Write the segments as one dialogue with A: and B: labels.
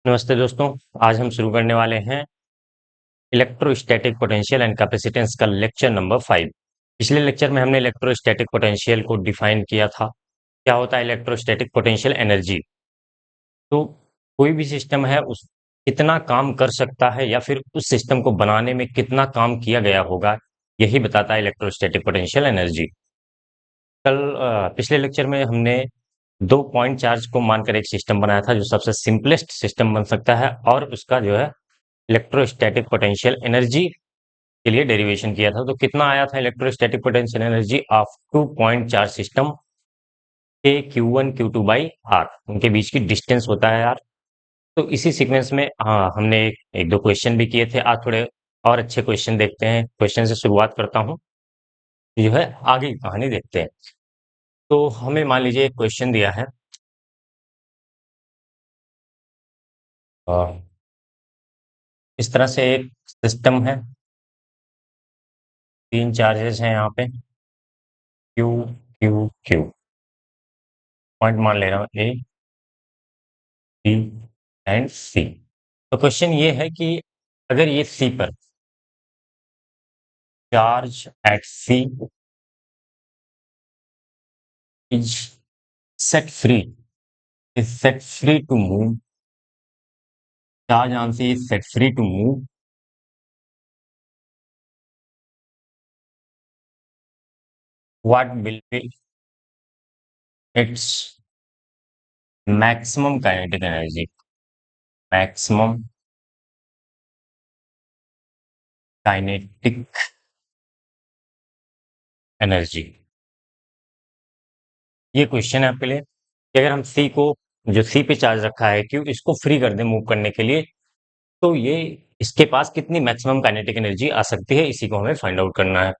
A: नमस्ते दोस्तों। आज हम शुरू करने वाले हैं इलेक्ट्रोस्टैटिक पोटेंशियल एंड कैपेसिटेंस का लेक्चर नंबर 5। पिछले लेक्चर में हमने इलेक्ट्रोस्टैटिक पोटेंशियल को डिफाइन किया था। क्या होता है इलेक्ट्रोस्टैटिक पोटेंशियल एनर्जी? तो कोई भी सिस्टम है उस कितना काम कर सकता है या फिर उस सिस्टम को बनाने में कितना काम किया गया होगा, यही बताता है इलेक्ट्रोस्टैटिक पोटेंशियल एनर्जी। पिछले लेक्चर में हमने 2 पॉइंट चार्ज को मानकर एक सिस्टम बनाया था जो सबसे सिंपलेस्ट सिस्टम बन सकता है, और उसका जो है इलेक्ट्रोस्टैटिक पोटेंशियल एनर्जी के लिए डेरिवेशन किया था। तो कितना आया था electrostatic potential energy of 2 point charge system के Q1 Q2 बाई आर, उनके बीच की डिस्टेंस होता है आर। तो इसी सीक्वेंस में हमने एक दो क्वेश्चन भी किए थे। आज थोड़े और अच्छे क्वेश्चन देखते हैं। क्वेश्चन से शुरुआत करता हूँ, जो है आगे की कहानी देखते हैं। तो हमें मान लीजिए एक क्वेश्चन दिया है, अ, इस तरह से एक सिस्टम है, 3 चार्जेस हैं यहाँ पे, Q Q Q। पॉइंट मान ले रहा हूँ A B एंड C। तो क्वेश्चन ये है कि अगर ये C पर charge at C is set free to move, charge on C is set free to move, what will be its maximum kinetic energy, maximum kinetic energy. ये question है आपके लिए कि अगर हम C को, जो C पे चार्ज रखा है Q, इसको फ्री कर दें मूव करने के लिए, तो ये इसके पास कितनी मैक्सिमम काइनेटिक एनर्जी आ सकती है, इसी को हमें फाइंड आउट करना है।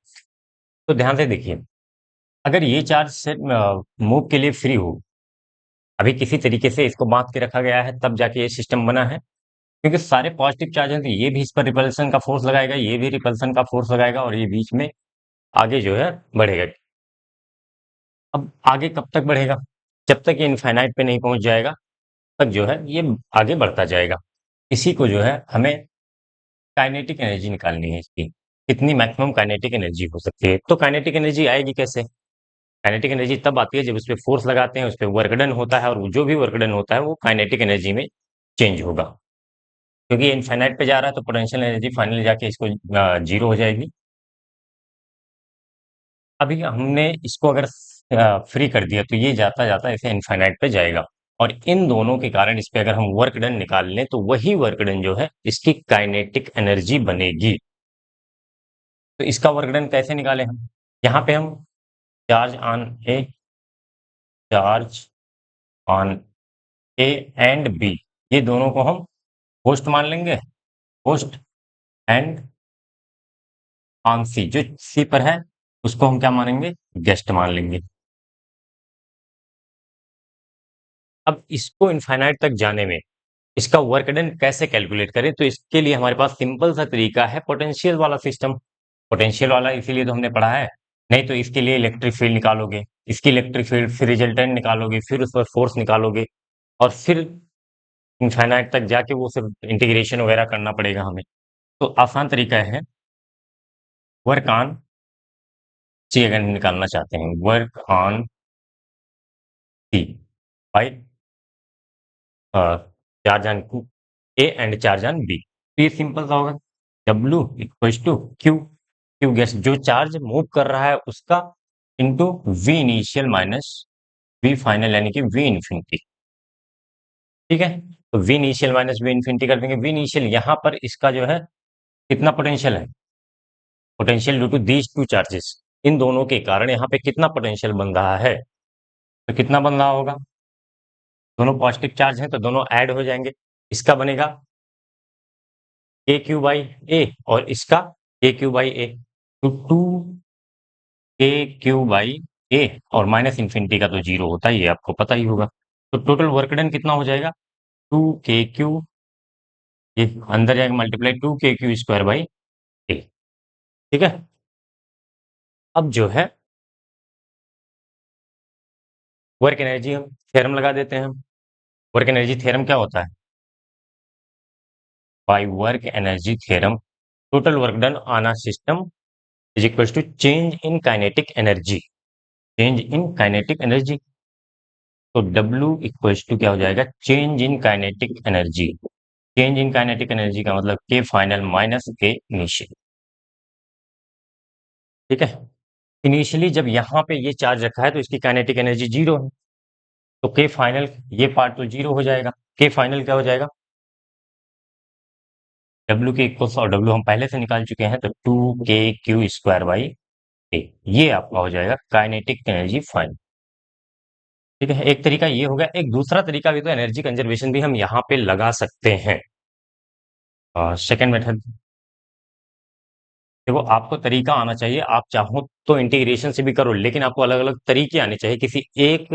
A: तो ध्यान से देखिए, अगर ये चार्ज से मूव के लिए फ्री हो, अभी किसी तरीके से इसको बांध के रखा गया है तब जाके ये सिस्टम बना है, क्योंकि सारे पॉजिटिव चार्ज हैं तो ये भी इस पर रिपल्सन का फोर्स लगाएगा, ये भी रिपल्सन का फोर्स लगाएगा, और ये बीच में आगे जो है बढ़ेगा। अब आगे कब तक बढ़ेगा? जब तक ये इनफाइनाइट पे नहीं पहुंच जाएगा तक जो है ये आगे बढ़ता जाएगा। इसी को जो है हमें काइनेटिक एनर्जी निकालनी है इसकी, कितनी मैक्सिमम काइनेटिक एनर्जी हो सकती है। तो काइनेटिक एनर्जी आएगी कैसे? काइनेटिक एनर्जी तब आती है जब उस पे फोर्स लगाते हैं, उस पे वर्क डन होता है, और वो जो भी वर्क डन होता है वो काइनेटिक एनर्जी में चेंज होगा। क्योंकि ये इनफाइनाइट पे जा रहा है तो पोटेंशियल एनर्जी फाइनली जाके इसको जीरो हो जाएगी। अभी हमने इसको अगर फ्री कर दिया तो ये जाता जाता ऐसे इनफाइनाइट पे जाएगा, और इन दोनों के कारण इस पे अगर हम वर्क डन निकाल लें तो वही वर्क डन जो है इसकी काइनेटिक एनर्जी बनेगी। तो इसका वर्क डन कैसे निकालें हम? यहाँ पे हम charge on A, charge on A and B, ये दोनों को हम होस्ट मान लेंगे, होस्ट, एंड ऑन सी, जो सी पर है उसको हम क्या मानेंगे? गेस्ट मान लेंगे। अब इसको इनफाइनाइट तक जाने में इसका वर्क डन कैसे कैलकुलेट करें? तो इसके लिए हमारे पास सिंपल सा तरीका है, पोटेंशियल वाला सिस्टम। पोटेंशियल वाला इसीलिए तो हमने पढ़ा है। नहीं तो इसके लिए इलेक्ट्रिक फील्ड निकालोगे, इसकी इलेक्ट्रिक फील्ड, फिर रिजल्टेंट निकालोगे, फिर उस पर फोर्स निकालोगे, और फिर इनफाइनाइट तक जाके वो सब इंटीग्रेशन वगैरह करना पड़ेगा हमें। तो आसान तरीका है, वर्क ऑन सी अगर निकालना चाहते हैं, work on C by charge on A and charge on B. तो ये सिंपल सा होगा, W equals to Q, Q गैस जो चार्ज मूव कर रहा है उसका, into V initial minus V final, यानी कि वी इन्फिनिटी। ठीक है, तो V initial minus V infinity कर देंगे। वी इनिशियल यहाँ पर इसका जो है कितना पोटेंशियल है, potential due to these two charges, इन दोनों के कारण यहाँ पे कितना पोटेंशियल बन रहा है, तो कितना बन रहा होगा? दोनों पॉजिटिव चार्ज हैं तो दोनों ऐड हो जाएंगे। इसका बनेगा के क्यू बाई ए, और इसका के क्यू बाई ए, तो 2 के क्यू बाई ए, और माइनस इन्फिनिटी का तो जीरो होता ही है, आपको पता ही होगा। तो टोटल वर्क डन कितना हो जाएगा? 2 के क्यू, ये अंदर जाएगा मल्टीप्लाई 2 के क्यू स्क्वायर बाई ए। ठीक है, अब जो है वर्क एनर्जी हम थ्योरम लगा देते हैं। वर्क एनर्जी थ्योरम क्या होता है? By work energy theorem, total work done on a system is equal to change in kinetic energy, change in kinetic energy. तो W इक्वल्स टू क्या हो जाएगा, change in kinetic energy. Change in kinetic energy का मतलब के final minus के initial. ठीक है, इनिशियली जब यहाँ पे ये चार्ज रखा है तो इसकी काइनेटिक एनर्जी जीरो है, तो के फाइनल ये पार्ट तो जीरो हो जाएगा। के फाइनल क्या हो जाएगा, W के इक्वल्स, और W हम पहले से निकाल चुके हैं, तो 2k⁴/a, ये आपका हो जाएगा काइनेटिक एनर्जी फाइनल। ठीक है, एक तरीका ये हो गया। एक दूसरा तरीका भी, तो एनर्जी कंजर्वेशन भी हम यहाँ पे लगा सकते हैं। सेकेंड मेथड, देखो आपको तरीका आना चाहिए। आप चाहो तो इंटीग्रेशन से भी करो, लेकिन आपको अलग अलग तरीके आने चाहिए, किसी एक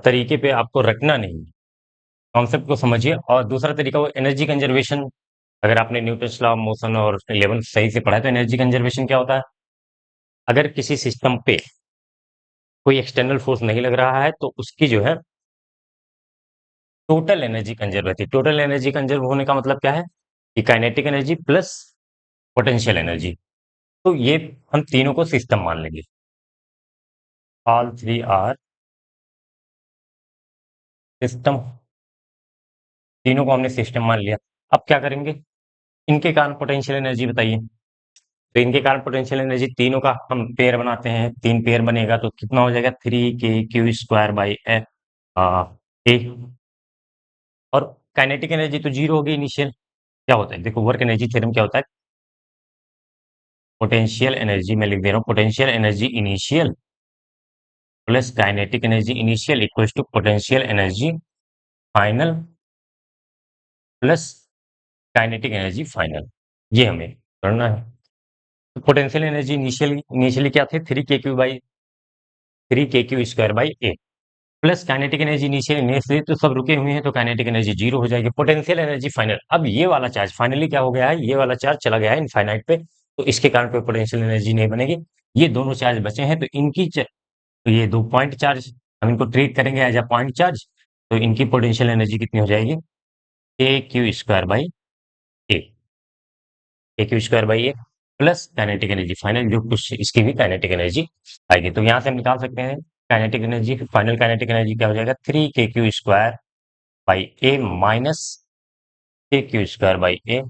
A: तरीके पे आपको रखना नहीं। कॉन्सेप्ट को समझिए। और दूसरा तरीका वो एनर्जी कंजर्वेशन। अगर आपने न्यूटन्स लॉ ऑफ मोशन और 11th सही से पढ़ा है, तो एनर्जी कंजर्वेशन क्या होता है, अगर किसी सिस्टम पे कोई एक्सटर्नल फोर्स नहीं लग रहा है तो उसकी जो है टोटल एनर्जी कंजर्व रहती है। टोटल एनर्जी कंजर्व होने का मतलब क्या है, कि kinetic energy plus potential energy. तो ये हम तीनों को सिस्टम मान लेंगे, ऑल थ्री आर सिस्टम। तीनों को हमने सिस्टम मान लिया। अब क्या करेंगे, इनके कारण पोटेंशियल एनर्जी बताइए। तो इनके कारण पोटेंशियल एनर्जी तीनों का हम पेयर बनाते हैं, तीन पेयर बनेगा तो कितना हो जाएगा, 3k⁴/a। ए। और काइनेटिक एनर्जी तो जीरो होगी इनिशियल। क्या होता है, देखो वर्क एनर्जी थ्योरम क्या होता है, पोटेंशियल एनर्जी में लिख दे रहा हूँ, potential energy initial plus kinetic energy initial equals to potential energy final plus kinetic energy final. ये हमें करना है। तो पोटेंशियल एनर्जी इनिशियली क्या थे, 3k⁴/a plus kinetic energy initial तो सब रुके हुए हैं, तो काइनेटिक एनर्जी जीरो हो जाएगी। पोटेंशियल एनर्जी फाइनल, अब ये वाला चार्ज फाइनली क्या हो गया है, ये वाला चार्ज चला गया है इनफाइनाइट पे, तो इसके कारण कोई पोटेंशियल एनर्जी नहीं बनेगी। ये दोनों चार्ज बचे हैं, तो तो ये दो पॉइंट चार्ज हम इनको ट्रीट करेंगे एज अ पॉइंट चार्ज। तो इनकी पोटेंशियल एनर्जी कितनी हो जाएगी, k⁴/a, k⁴/a plus kinetic energy final, जो कुछ इसकी भी काइनेटिक एनर्जी आएगी। तो यहाँ से हम निकाल सकते हैं kinetic energy, final kinetic energy क्या हो जाएगा, 3k⁴/a माइनस k⁴/a।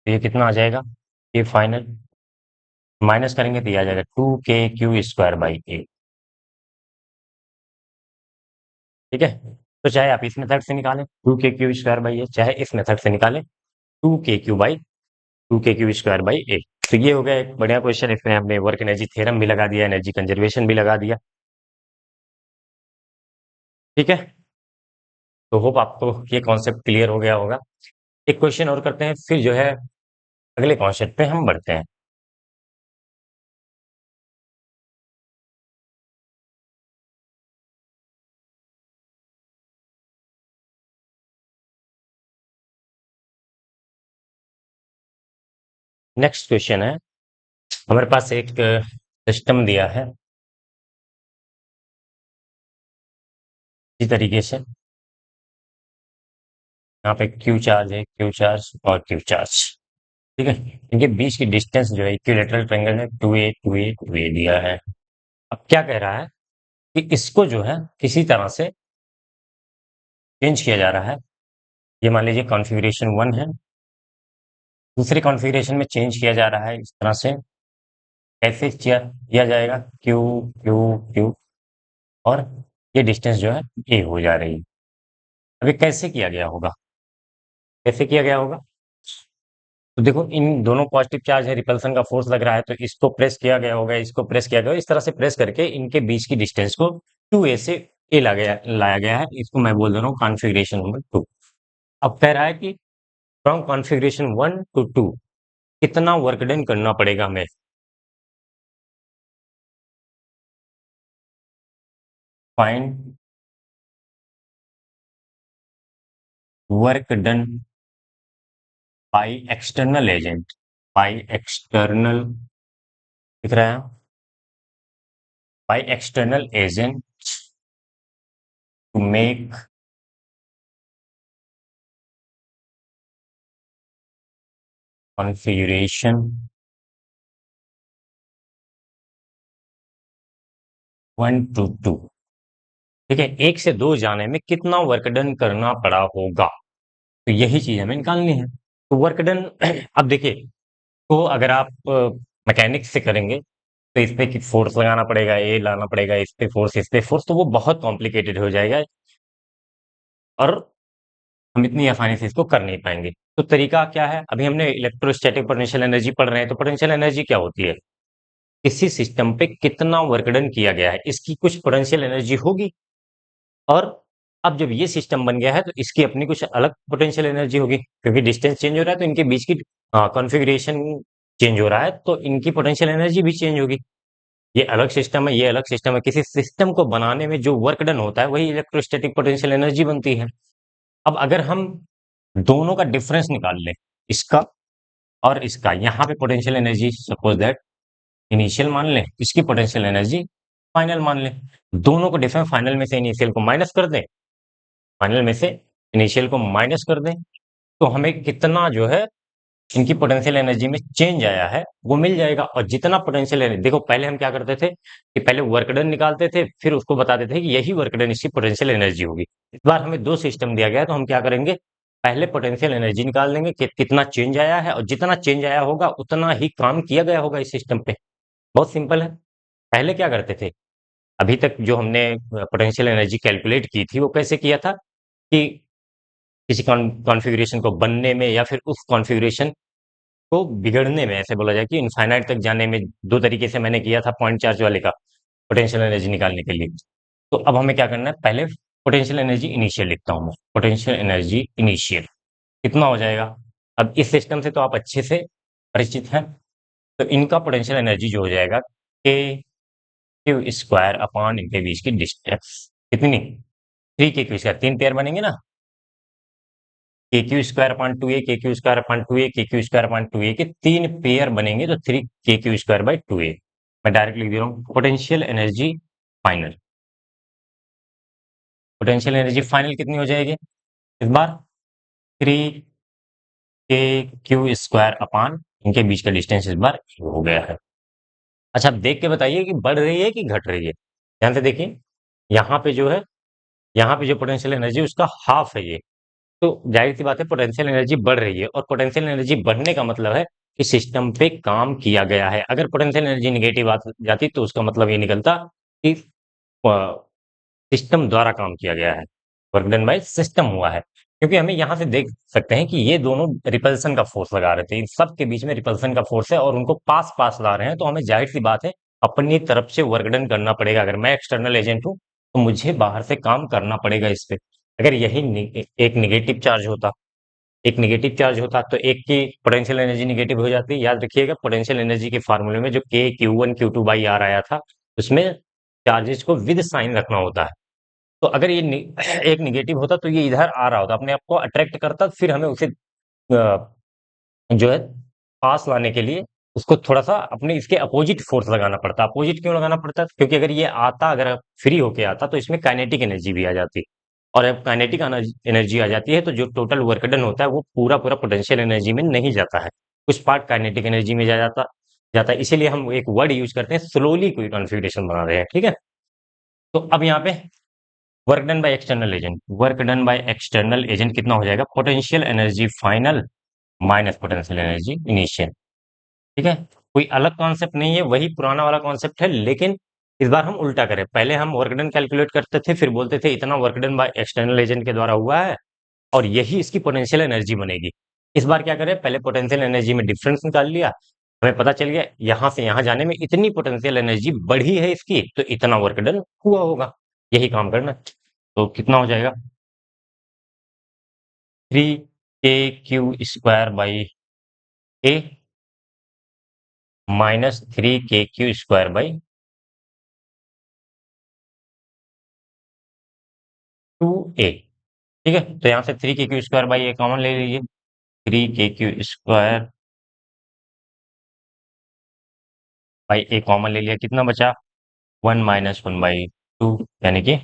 A: तो ये कितना आ जाएगा, ये फाइनल माइनस करेंगे तो ये आ जाएगा 2k⁴/a। ठीक है, तो चाहे आप इस मेथड से निकालें 2k⁴/a, चाहे इस मेथड से निकालें 2k⁴/a। तो ये हो गया एक बढ़िया क्वेश्चन। इसमें हमने वर्क एनर्जी थ्योरम भी लगा दिया, एनर्जी कंजर्वेशन भी लगा दिया। ठीक है, तो होप आपको ये कॉन्सेप्ट क्लियर हो गया होगा। एक क्वेश्चन और करते हैं, फिर जो है अगले कॉन्सेप्ट पे हम बढ़ते हैं। नेक्स्ट क्वेश्चन है, हमारे पास एक सिस्टम दिया है इसी तरीके से। यहाँ पे क्यू चार्ज है, क्यू चार्ज और क्यू चार्ज। ठीक है, इनके बीच की डिस्टेंस जो है इक्विलेटरल ट्रायंगल है, 2a दिया है। अब क्या कह रहा है कि इसको जो है किसी तरह से चेंज किया जा रहा है। ये मान लीजिए कॉन्फ़िगरेशन 1 है, दूसरे कॉन्फ़िगरेशन में चेंज किया जा रहा है इस तरह से। कैसे किया जाएगा, क्यू क्यू क्यू, और ये डिस्टेंस जो है ए हो जा रही है। अभी कैसे किया गया होगा, कैसे किया गया होगा, तो देखो इन दोनों पॉजिटिव चार्ज है, रिपल्सन का फोर्स लग रहा है, तो इसको प्रेस किया गया होगा, इसको प्रेस किया गया होगा, इस तरह से प्रेस करके इनके बीच की डिस्टेंस को 2a से ए लाया गया है। इसको मैं बोल दे रहा हूँ कॉन्फ़िगरेशन नंबर 2। अब कह रहा है कि फ्रॉम कॉन्फ़िगरेशन 1 to 2 कितना वर्क डन करना पड़ेगा हमें। Find work done by external agent, by external, दिख रहा है, by external agent to make configuration 1 to 2, ठीक है, 1 से 2 जाने में कितना वर्क डन करना पड़ा होगा? तो यही चीज़ हमें निकालनी है। तो वर्क डन अब देखिए, तो अगर आप मैकेनिक्स से करेंगे, तो इस पे कि फ़ोर्स लगाना पड़ेगा, ये लाना पड़ेगा, इस पे फ़ोर्स, तो वो बहुत कॉम्प्लिकेटेड हो जाएगा और हम इतनी आसानी से इसको कर नहीं पाएँगे। तो तरीका क्या है? अभी हमने इलेक्ट्रोस्टैटिक पोटेंशियल एनर्जी पढ़ रहे हैं, तो पोटेंशियल एनर्जी क्या होती है? किसी सिस्टम पे कितना वर्क डन किया गया है, इसकी कुछ पोटेंशियल एनर्जी होगी और अब जब ये सिस्टम बन गया है, तो इसकी अपनी कुछ अलग पोटेंशियल एनर्जी होगी, क्योंकि डिस्टेंस चेंज हो रहा है, तो इनके बीच की कॉन्फ़िगरेशन चेंज हो रहा है, तो इनकी पोटेंशियल एनर्जी भी चेंज होगी। ये अलग सिस्टम है, ये अलग सिस्टम है। किसी सिस्टम को बनाने में जो वर्क डन होता है, वही इलेक्ट्रोस्टैटिक पोटेंशियल एनर्जी बनती है। अब अगर हम दोनों का डिफरेंस निकाल लें, इसका और इसका, यहाँ पे potential energy suppose that initial मान लें, इसकी पोटेंशियल एनर्जी फाइनल मान लें। दोनों को डिफरेंस, फाइनल में से इनिशियल को माइनस कर दें, फाइनल में से इनिशियल को माइनस कर दें, तो हमें कितना जो है इनकी पोटेंशियल एनर्जी में चेंज आया है, वो मिल जाएगा। और जितना पोटेंशियल एनर्जी, देखो पहले हम क्या करते थे कि पहले वर्क डन निकालते थे, फिर उसको बताते थे कि यही वर्क डन इसकी पोटेंशियल एनर्जी होगी। इस बार हमें 2 सिस्टम दिया गया है, तो हम क्या करेंगे, पहले पोटेंशियल एनर्जी निकाल लेंगे कि कितना चेंज आया है, और जितना चेंज आया होगा, उतना ही काम किया गया होगा इस सिस्टम पे। बहुत सिंपल है। पहले क्या करते थे, अभी तक जो हमने पोटेंशियल एनर्जी कैलकुलेट की थी, वो कैसे किया था कि किसी कॉन्फ़िगरेशन को बनने में या फिर उस कॉन्फ़िगरेशन को बिगड़ने में, ऐसे बोला जाए कि इनफाइनाइट तक जाने में, 2 तरीके से मैंने किया था पॉइंट चार्ज वाले का, पोटेंशियल एनर्जी निकालने के लिए। तो अब हमें क्या करना है, पहले पोटेंशियल एनर्जी इनिशियल लिखता हूँ मैं। पोटेंशियल एनर्जी इनिशियल कितना हो जाएगा? अब इस सिस्टम से तो आप अच्छे से परिचित हैं, तो इनका पोटेंशियल एनर्जी जो हो जाएगा, के क्यू स्क्वायर अपॉन इनके बीच की डिस्टेंस, कितनी? 3 के क्यू स्क्वायर, 3 पेयर बनेंगे ना, के क्यू स्क्वायर अपॉन 2a, के क्यू स्क्वायर अपॉन 2a, के क्यू स्क्वायर अपॉन 2a के 3 पेयर बनेंगे, तो 3 के क्यू स्क्वायर बाई 2a। मैं डायरेक्ट लिख दे रहा हूँ, potential energy final. Potential energy final कितनी हो जाएगी इस बार? 3 के क्यू स्क्वायर अपॉन इनके बीच का डिस्टेंस इस बार हो गया है। अच्छा, अब देख के बताइए कि बढ़ रही है कि घट रही है। ध्यान से देखिए, यहाँ पे जो है, यहाँ पे जो पोटेंशियल एनर्जी उसका हाफ है ये, तो जाहिर सी बात है पोटेंशियल एनर्जी बढ़ रही है, और पोटेंशियल एनर्जी बढ़ने का मतलब है कि सिस्टम पे काम किया गया है। अगर पोटेंशियल एनर्जी निगेटिव आ जाती, तो उसका मतलब ये निकलता कि सिस्टम द्वारा काम किया गया है, वर्क डन बाय सिस्टम हुआ है। क्योंकि हमें यहाँ से देख सकते हैं कि ये दोनों रिपल्सन का फोर्स लगा रहे थे, इन सब के बीच में रिपल्सन का फोर्स है, और उनको पास पास ला रहे हैं, तो हमें जाहिर सी बात है अपनी तरफ से वर्क डन करना पड़ेगा। अगर मैं एक्सटर्नल एजेंट हूँ, तो मुझे बाहर से काम करना पड़ेगा इस पे। अगर यही एक निगेटिव चार्ज होता, एक नेगेटिव चार्ज होता, तो एक की पोटेंशियल एनर्जी नेगेटिव हो जाती। याद रखिएगा, पोटेंशियल एनर्जी के फार्मूले में जो K Q one Q two by R आया था, उसमें चार्जेस को विद साइन रखना होता है। तो अगर ये एक नेगेटिव होता, तो ये इधर आ रहा होता, अपने आप को अट्रैक्ट करता, फिर हमें उसे जो है पास लाने के लिए उसको थोड़ा-सा अपने इसके अपोजिट फ़ोर्स लगाना पड़ता। अपोजिट क्यों लगाना पड़ता? क्योंकि अगर ये आता, अगर फ्री होके आता, तो इसमें काइनेटिक एनर्जी भी आ जाती, और अब काइनेटिक एनर्जी आ जाती है, तो जो टोटल वर्क डन होता है, वो पूरा-पूरा पोटेंशियल एनर्जी में नहीं जाता है। कुछ पार्ट काइनेटिक एनर्जी में जाता है। इसीलिए हम एक वर्ड यूज़ करते हैं, स्लोली कोई कॉन्फ़िगरेशन बना रहे हैं, ठीक है? तो अब यहाँ पे work done by external agent, work done by external agent कितना हो जाएगा? Potential energy final minus potential energy initial. ठीक है? कोई अलग कॉन्सेप्ट नहीं है, वही पुराना वाला कॉन्सेप्ट है, लेकिन इस बार हम उल्टा करें। पहले हम वर्क डन कैलकुलेट करते थे, फिर बोलते थे इतना work done by external agent के द्वारा हुआ है, और यही इसकी पोटेंशियल एनर्जी बनेगी। इस बार क्या करें, पहले पोटेंशियल एनर्जी में डिफरेंस निकाल लिया, हमें पता चल गया यहाँ से यहाँ जाने में इतनी पोटेंशियल एनर्जी बढ़ी है इसकी, तो इतना वर्क डन हुआ होगा। यही काम करना है। तो कितना हो जाएगा? 3 के q square by A minus 3 के क्यू स्क्वायर बाई 2a। ठीक है, तो यहाँ से 3 के q square by A common ले लीजिए। 3 के q square by A common ले लिया, कितना बचा? 1 - 1/2, यानी कि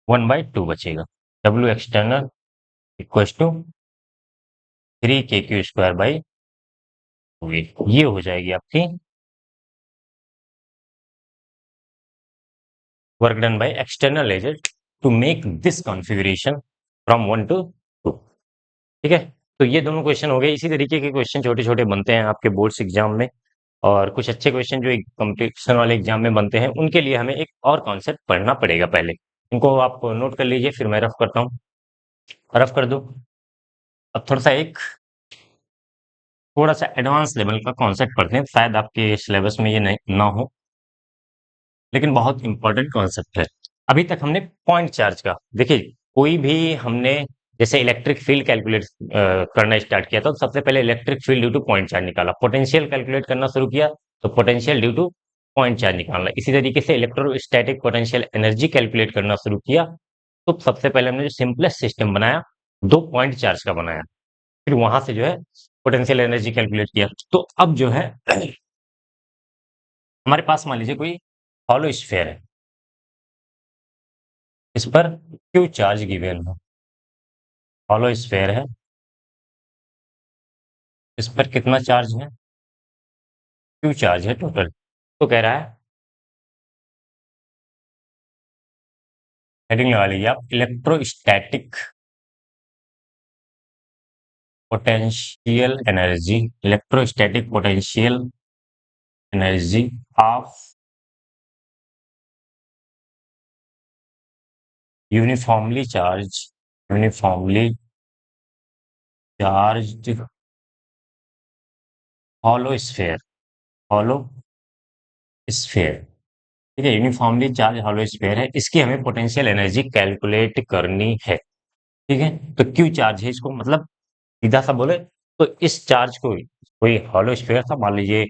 A: 1/2 बचेगा। डब्ल्यू एक्सटर्नल इक्वल टू 3 के क्यू स्क्वायर बाई होगी, ये हो जाएगी आपकी work done by external agent to make this configuration from 1 to 2। ठीक है? तो ये दोनों क्वेश्चन हो गए। इसी तरीके के क्वेश्चन छोटे-छोटे बनते हैं आपके बोर्ड्स एग्जाम में, और कुछ अच्छे क्वेश्चन जो एक कॉम्पिटिशन वाले एग्जाम में बनते हैं, उनके लिए हमें एक और कॉन्सेप्ट पढ़ना पड़ेगा पहले। इनको आप नोट कर लीजिए, फिर मैं रफ करता हूँ। रफ कर दूँ? अब थोड़ा-सा एक थोड़ा-सा एडवांस लेवल का कॉन्सेप्ट पढ़ते हैं, शायद आपके सिलेबस में ये नहीं ना हो, लेकिन बहुत इंपॉर्टेंट कॉन्सेप्ट है। अभी तक हमने पॉइंट चार्ज का, देखिए, कोई भी हमने जैसे इलेक्ट्रिक फील्ड कैलकुलेट करना स्टार्ट किया था, तो सबसे पहले electric field due two point charge निकाला। पोटेंशियल कैलकुलेट करना शुरू किया, तो potential due two point charge निकालना। इसी तरीके से इलेक्ट्रोस्टैटिक पोटेंशियल एनर्जी कैलकुलेट करना शुरू किया, तो सबसे पहले हमने जो सिंपलेस्ट सिस्टम बनाया, दो पॉइंट चार्ज का बनाया। फिर वहां से जो है पोटेंशियल एनर्जी कैलकुलेट किया। तो अब जो है हमारे पास मान लीजिए कोई हॉलो स्फेयर है, इस पर क्यू चार्ज गिवन है। हॉलो स्फेयर है, इस पर कितना चार्ज है? क्यू चार्ज है टोटल। तो कह रहा है, हेडिंग लगा लीजिए आप, electrostatic potential energy, electrostatic potential energy of uniformly charge, uniformly charged hollow sphere, hollow sphere. ठीक है, यूनिफॉर्मली चार्ज हॉलो स्फेयर है, इसकी हमें पोटेंशियल एनर्जी कैलकुलेट करनी है। ठीक है, तो क्यू चार्ज है, इसको मतलब सीधा सा बोले तो इस चार्ज को, कोई हॉलो स्फेयर था, मान लीजिए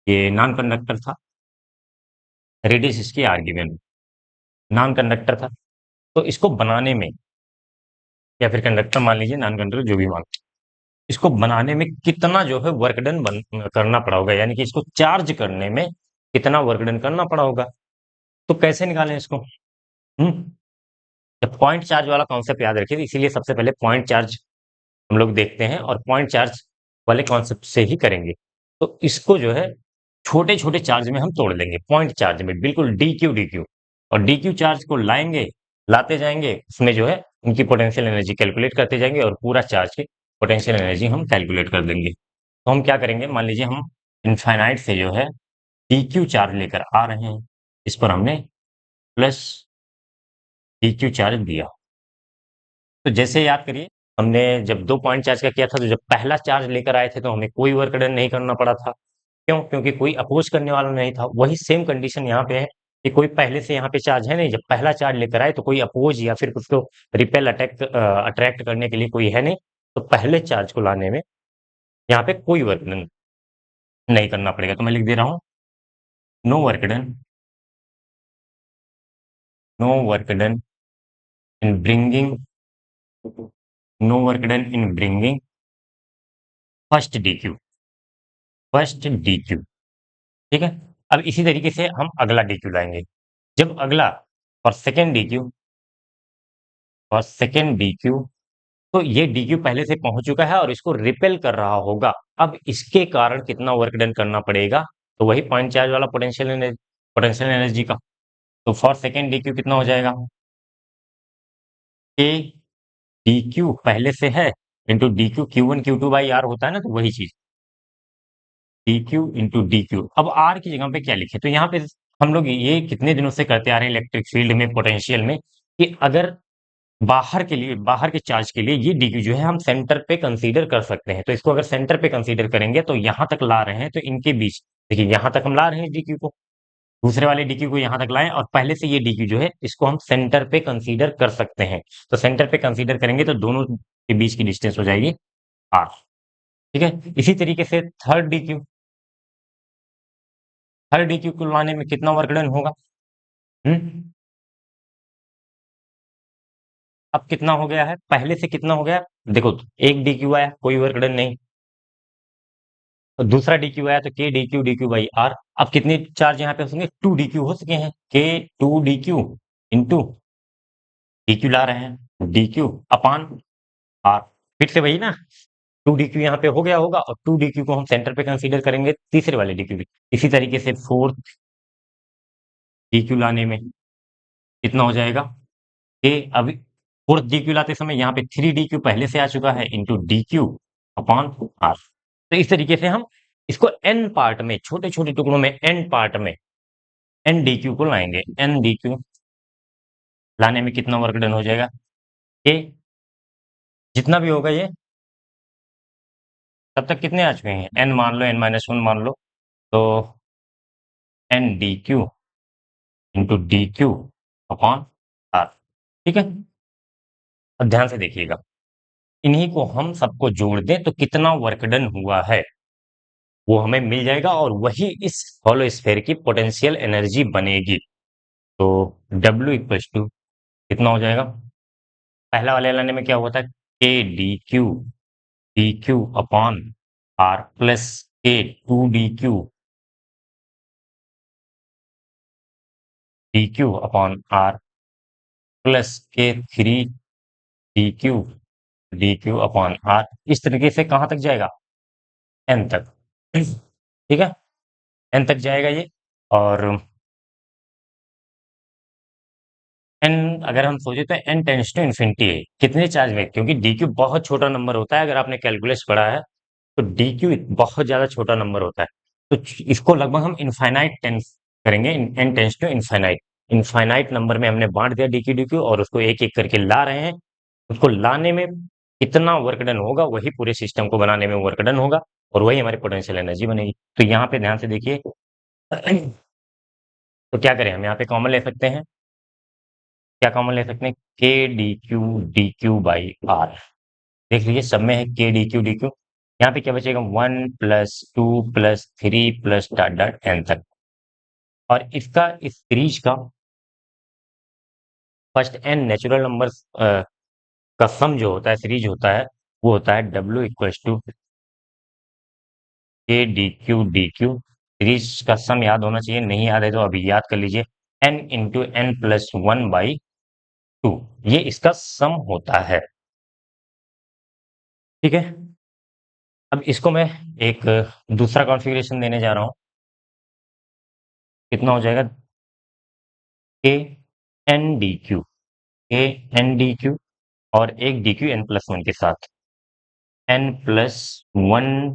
A: ये नॉन कंडक्टर था, रेडियस इसकी आर गिवन, नॉन कंडक्टर था, तो इसको बनाने में, या फिर कंडक्टर मान लीजिए, नॉन कंडक्टर जो भी मान, इसको बनाने में कितना जो है वर्क डन करना पड़ा होगा, यानी कि इसको चार्ज करने में कितना वर्क डन करना पड़ा होगा। तो कैसे निकालें इसको? हम्म जब पॉइंट चार्ज वाला कॉन्सेप्ट याद रखिए, इसीलिए सबसे पहले पॉइंट चार्ज हम लोग देखते हैं, और पॉइंट चार्ज वाले कॉन्सेप्ट से ही करेंगे। तो इसको जो है छोटे छोटे चार्ज में हम तोड़ लेंगे, पॉइंट चार्ज में बिल्कुल डी क्यू डी क्यू, और डी क्यू चार्ज को लाएंगे, लाते जाएंगे, उसमें जो है उनकी पोटेंशियल एनर्जी कैलकुलेट करते जाएंगे, और पूरा चार्ज की पोटेंशियल एनर्जी हम कैलकुलेट कर देंगे। तो हम क्या करेंगे, मान लीजिए हम इनफाइनाइट से जो है डी क्यू चार्ज लेकर आ रहे हैं, इस पर हमने प्लस डी क्यू चार्ज दिया। तो जैसे याद करिए, हमने जब दो पॉइंट चार्ज का किया था, तो जब पहला चार्ज लेकर आए थे तो हमें कोई वर्क डन नहीं करना पड़ा था। क्यों? क्योंकि कोई अपोज करने वाला नहीं था। वही सेम कंडीशन यहाँ पे है कि कोई पहले से यहाँ पे चार्ज है नहीं, जब पहला चार्ज लेकर आए तो कोई अपोज या फिर उसको रिपेल अट्रैक्ट करने के लिए कोई है नहीं, तो पहले चार्ज को लाने में यहाँ पे कोई वर्क डन नहीं करना पड़ेगा। तो मैं लिख दे रहा हूँ, no work done, no work done in bringing, no work done in bringing first D Q, first D Q. ठीक है, अब इसी तरीके से हम अगला डी क्यू लाएंगे। जब अगला और सेकेंड डी क्यू, और सेकेंड डी क्यू, तो ये डी क्यू पहले से पहुंच चुका है और इसको रिपेल कर रहा होगा। अब इसके कारण कितना वर्क डन करना पड़ेगा, तो वही पॉइंट चार्ज वाला पोटेंशियल एनर्जी का। तो फॉर सेकेंड डी क्यू कितना हो जाएगा, के डी क्यू पहले से है into D Q, Q one Q two by R होता है ना, तो वही चीज D Q into D Q. अब आर की जगह पे क्या लिखे, तो यहाँ पे हम लोग ये कितने दिनों से करते आ रहे हैं इलेक्ट्रिक फील्ड में, पोटेंशियल में, कि अगर बाहर के लिए, बाहर के चार्ज के लिए ये डीक्यू जो है हम सेंटर पे कंसीडर कर सकते हैं। तो इसको अगर सेंटर पे कंसीडर करेंगे, तो यहां तक ला रहे हैं, तो इनके बीच देखिए, यहां तक हम ला रहे हैं डीक्यू को, दूसरे वाले डीक्यू को यहां तक लाएं, और पहले से ये डीक्यू जो है इसको हम सेंटर पे कंसीडर कर सकते हैं। तो सेंटर पे कंसीडर करेंगे तो दोनों के बीच की डिस्टेंस हो जाएगी आर। ठीक है, इसी तरीके से थर्ड डीक्यू, थर्ड डीक्यू को लाने में कितना वर्क डन होगा? हम्म अब कितना हो गया है, पहले से कितना हो गया? देखो, एक डीक्यू आया, कोई वर्क डन नहीं, और दूसरा डीक्यू आया, तो के डी क्यू बाई आर। अब कितने चार्ज यहाँ पे हो सकेंगे? टू डीक्यू हो सके हैं, के टू डीक्यू इंटू डीक्यू ला रहे हैं, डीक्यू अपान आर। फिर से वही ना, टू डी क्यू यहाँ पे हो गया होगा, और टू डी क्यू को हम सेंटर पे कंसीडर करेंगे तीसरे वाले डी क्यू भी। इसी तरीके से फोर्थ डी क्यू लाने में कितना हो जाएगा, कि अभी फोर्थ डी क्यू लाते समय यहाँ पे थ्री डी क्यू पहले से आ चुका है, into D q upon r. तो इस तरीके से हम इसको एन पार्ट में, छोटे छोटे टुकड़ों में, एन पार्ट में एन डी क्यू को लाएंगे। एन डी क्यू लाने में कितना वर्क डन हो जाएगा, कि जितना भी होगा ये, तब तक कितने आ चुके हैं, एन मान लो, एन माइनस वन मान लो, तो n d Q into D q upon r. ठीक है, अब ध्यान से देखिएगा, इन्हीं को हम सबको जोड़ दें तो कितना वर्क डन हुआ है वो हमें मिल जाएगा, और वही इस हॉलो स्फेयर की पोटेंशियल एनर्जी बनेगी। तो W इक्वल्स टू कितना हो जाएगा, पहला वाले लाने में क्या हुआ था, k d q upon r plus k d q upon r plus k d q upon r. इस तरीके से कहाँ तक जाएगा, एन तक। ठीक है, एन तक जाएगा ये। और एन अगर हम सोचे तो एन टेंस टू इन्फिनिटी है, कितने चार्ज में, क्योंकि डी क्यू बहुत छोटा नंबर होता है, अगर आपने कैलकुलस पढ़ा है तो डी क्यू बहुत ज्यादा छोटा नंबर होता है। तो इसको लगभग हम इनफाइनाइट टेंस करेंगे, n tends to infinite. Infinite number में हमने बांट दिया डी क्यू, और उसको एक एक करके ला रहे हैं। उसको लाने में कितना वर्क डन होगा, वही पूरे सिस्टम को बनाने में वर्क डन होगा, और वही हमारी पोटेंशियल एनर्जी बनेगी। तो यहाँ पे ध्यान से देखिए, तो क्या करें, हम यहाँ पे कॉमन ले सकते हैं, क्या कॉमन ले सकते हैं, के डी क्यू बाई आर। देख लीजिए, सब में है के डी क्यू। यहाँ पे क्या बचेगा, one plus two plus three plus dot dot n तक। और इसका, इस सीरीज का फर्स्ट एन नेचुरल नंबर का सम जो होता है, सीरीज होता है, वो होता है W इक्वल्स टू के डी क्यू। सीरीज का सम याद होना चाहिए, नहीं याद है तो अभी याद कर लीजिए, n into n plus one by two, ये इसका सम होता है। ठीक है, अब इसको मैं एक दूसरा कॉन्फ़िगरेशन देने जा रहा हूं। कितना हो जाएगा, k n d q, k n d q, और एक d q n plus one के साथ, n plus one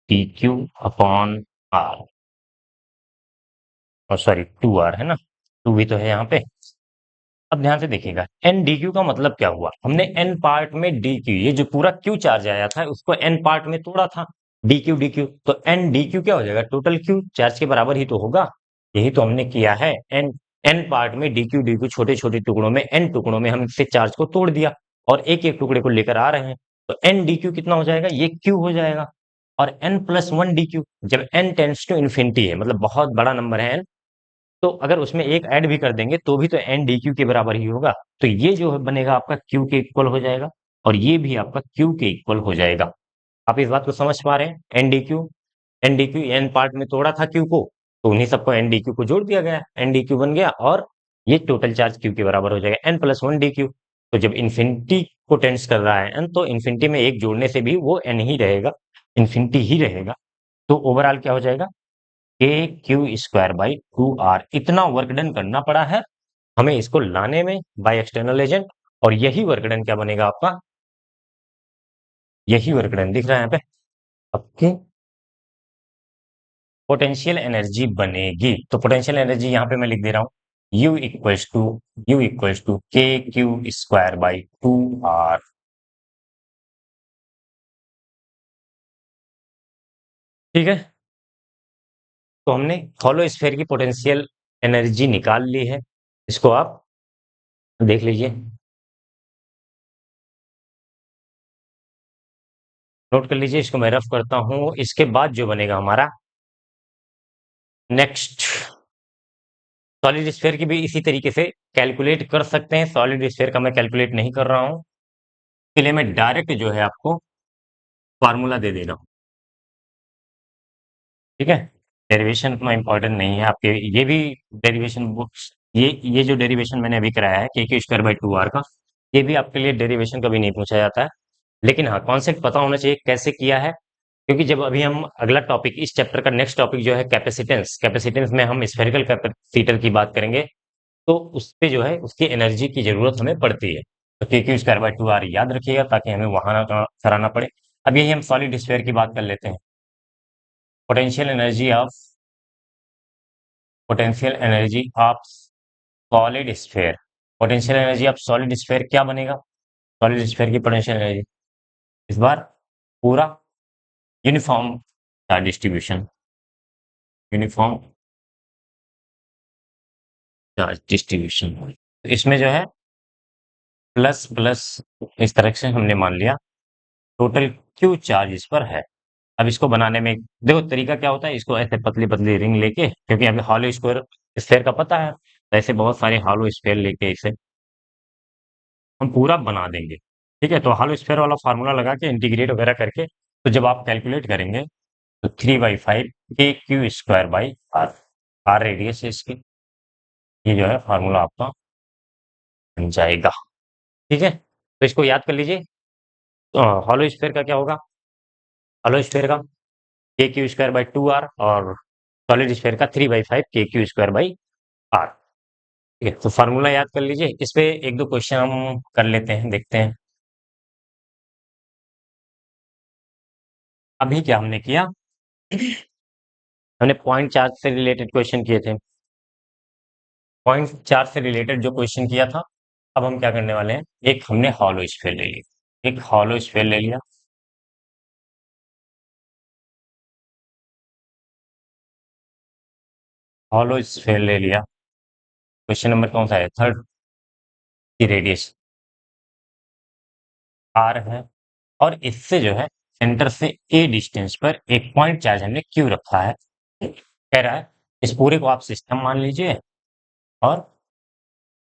A: d q upon r, और सॉरी टू आर है ना, टू भी तो है यहाँ पे। अब ध्यान से देखिएगा, एन डी क्यू का मतलब क्या हुआ, हमने एन पार्ट में डी क्यू, ये जो पूरा क्यू चार्ज आया था उसको एन पार्ट में तोड़ा था, डी क्यू, तो एन डी क्यू क्या हो जाएगा, टोटल क्यू चार्ज के बराबर ही तो होगा। यही तो हमने किया है, एन एन पार्ट में डी क्यू छोटे छोटे टुकड़ों में, एन टुकड़ों में हम इससे चार्ज को तोड़ दिया, और एक एक टुकड़े को लेकर आ रहे हैं। तो एन डी क्यू कितना हो जाएगा, ये क्यू हो जाएगा। और n plus one d q, जब एन टेंस टू इन्फिनिटी है, मतलब बहुत बड़ा नंबर है एन, तो अगर उसमें एक ऐड भी कर देंगे तो भी तो एन डी क्यू के बराबर ही होगा। तो ये जो बनेगा आपका क्यू के इक्वल हो जाएगा, और ये भी आपका क्यू के इक्वल हो जाएगा। आप इस बात को समझ पा रहे हैं, n d q n part में तोड़ा था क्यू को, तो उन्हीं सबको एन डी क्यू को जोड़ दिया गया, एन डी क्यू बन गया, और ये टोटल चार्ज क्यू के बराबर हो जाएगा, n plus one d q. तो जब इन्फिनिटी को टेंस कर रहा है एन, तो इन्फिनिटी में एक जोड़ने से भी वो एन ही रहेगा, इन्फिनिटी ही रहेगा। तो ओवरऑल क्या हो जाएगा, k q square by two r. इतना वर्क डन करना पड़ा है हमें इसको लाने में बाय एक्सटर्नल एजेंट, और यही वर्क डन क्या बनेगा आपका, यही वर्क डन दिख रहा है यहाँ पे, आपकी पोटेंशियल एनर्जी बनेगी। तो पोटेंशियल एनर्जी यहाँ पे मैं लिख दे रहा हूँ, u equals to k q square by two r. ठीक है, तो हमने हॉलो स्फेयर की पोटेंशियल एनर्जी निकाल ली है, इसको आप देख लीजिए, नोट कर लीजिए, इसको मैं रफ करता हूं। इसके बाद जो बनेगा हमारा नेक्स्ट, सॉलिड स्फेयर की भी इसी तरीके से कैलकुलेट कर सकते हैं। सॉलिड स्फेयर का मैं कैलकुलेट नहीं कर रहा हूं, इसके लिए मैं डायरेक्ट जो है आपको फार्मूला दे दे रहा हूं। ठीक है, डेरिवेशन उतना इंपॉर्टेंट नहीं है आपके, ये भी डेरिवेशन बुक्स, ये जो डेरिवेशन मैंने अभी कराया है k q square by two r का, ये भी आपके लिए डेरिवेशन कभी नहीं पूछा जाता है। लेकिन हाँ, कॉन्सेप्ट पता होना चाहिए कैसे किया है, क्योंकि जब अभी हम अगला टॉपिक, इस चैप्टर का नेक्स्ट टॉपिक जो है कैपेसिटेंस, कैपेसिटेंस में हम स्फेरिकल कैपेसिटर की बात करेंगे, तो उस पे जो है उसकी एनर्जी की जरूरत हमें पड़ती है। तो k q square by two r याद रखिएगा, ताकि हमें वहां ना कराना पड़े। अब यही हम सॉलिड स्फेयर की बात कर लेते हैं। Potential energy of potential energy of solid sphere. Potential energy of solid sphere क्या बनेगा? सॉलिड स्फेयर की पोटेंशियल एनर्जी इस बार पूरा uniform charge distribution, uniform charge distribution. इसमें जो है प्लस प्लस, इस तरह से हमने मान लिया टोटल क्यू चार्ज इस पर है। अब इसको बनाने में देखो तरीका क्या होता है, इसको ऐसे पतली पतली रिंग लेके, क्योंकि हमें हॉलो स्क्वायर स्फेयर का पता है, तो ऐसे बहुत सारे हॉलो स्फेयर लेके इसे हम पूरा बना देंगे। ठीक है, तो हॉलो स्फेयर वाला फार्मूला लगा के इंटीग्रेट वगैरह करके, तो जब आप कैलकुलेट करेंगे तो 3/5 k q square by r, r radius है इसकी, ये जो है फार्मूला आपका बन जाएगा। ठीक है, तो इसको याद कर लीजिए। हॉलो स्फेयर का क्या होगा? हॉलो स्फेयर का k q square by two r, और सॉलिड स्फेयर का 3/5 k q square by are. ठीक है, तो फार्मूला याद कर लीजिए। इस पे एक दो क्वेश्चन हम कर लेते हैं, देखते हैं। अभी क्या हमने किया, हमने पॉइंट चार्ज से रिलेटेड क्वेश्चन किए थे। पॉइंट चार्ज से रिलेटेड जो क्वेश्चन किया था, अब हम क्या करने वाले हैं, एक हमने हॉलो स्फीयर ले लिया, एक हॉलो स्फीयर ले लिया। हॉलो स्फीयर ले लिया। क्वेश्चन नंबर कौन सा है? थर्ड। की रेडियस आर है, और इससे जो है सेंटर से ए डिस्टेंस पर एक पॉइंट चार्ज हमने क्यू रखा है। कह रहा है इस पूरे को आप सिस्टम मान लीजिए, और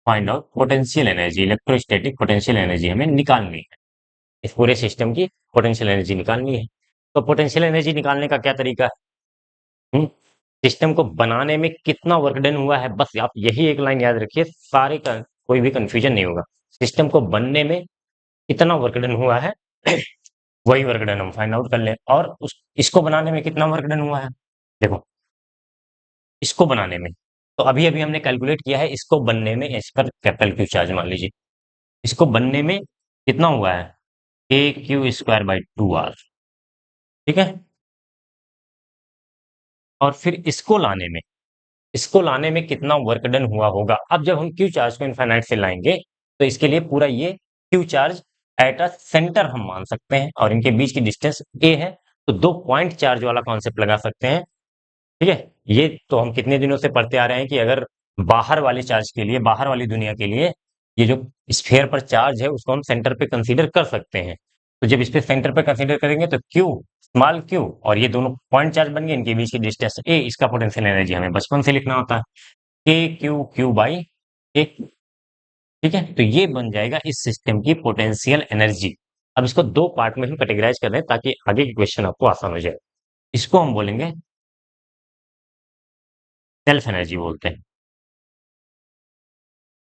A: find out potential energy, electrostatic potential energy हमें निकालनी है। इस पूरे सिस्टम की पोटेंशियल एनर्जी निकालनी है। तो पोटेंशियल एनर्जी निकालने का क्या तरीका है? सिस्टम को बनाने में कितना वर्क डन हुआ है, बस आप यही एक लाइन याद रखिए, सारे का कोई भी कंफ्यूजन नहीं होगा। सिस्टम को बनने में कितना वर्क डन हुआ है, वही वर्क डन हम फाइंड आउट कर लें। और उस इसको बनाने में कितना वर्क डन हुआ है, देखो इसको बनाने में, तो अभी अभी हमने कैलकुलेट किया है, इसको बनने में इस पर कैपिटल क्यू चार्ज मान लीजिए, इसको बनने में कितना हुआ है, a q square by two r. ठीक है, और फिर इसको लाने में कितना वर्क डन हुआ होगा। अब जब हम क्यू चार्ज को इनफाइनाइट से लाएंगे, तो इसके लिए पूरा ये Q charge at a centre हम मान सकते हैं, और इनके बीच की डिस्टेंस ए है, तो दो पॉइंट चार्ज वाला कॉन्सेप्ट लगा सकते हैं। ठीक है, ये तो हम कितने दिनों से पढ़ते आ रहे हैं कि अगर बाहर वाले चार्ज के लिए, बाहर वाली दुनिया के लिए, ये जो स्फेयर पर चार्ज है उसको हम सेंटर पे कंसीडर कर सकते हैं। तो जब इस पे सेंटर पे कंसीडर करेंगे तो क्यू, स्मॉल क्यू, और ये दोनों पॉइंट चार्ज बन गए, इनके बीच की डिस्टेंस ए, इसका पोटेंशियल एनर्जी हमें बचपन से लिखना होता है, के क्यू क्यू बाई ए। ठीक है, तो ये बन जाएगा इस सिस्टम की पोटेंशियल एनर्जी। अब इसको दो पार्ट में हम कैटेगराइज कर रहे हैं, ताकि आगे की क्वेश्चन आपको आसान हो जाए। इसको हम बोलेंगे सेल्फ एनर्जी बोलते हैं,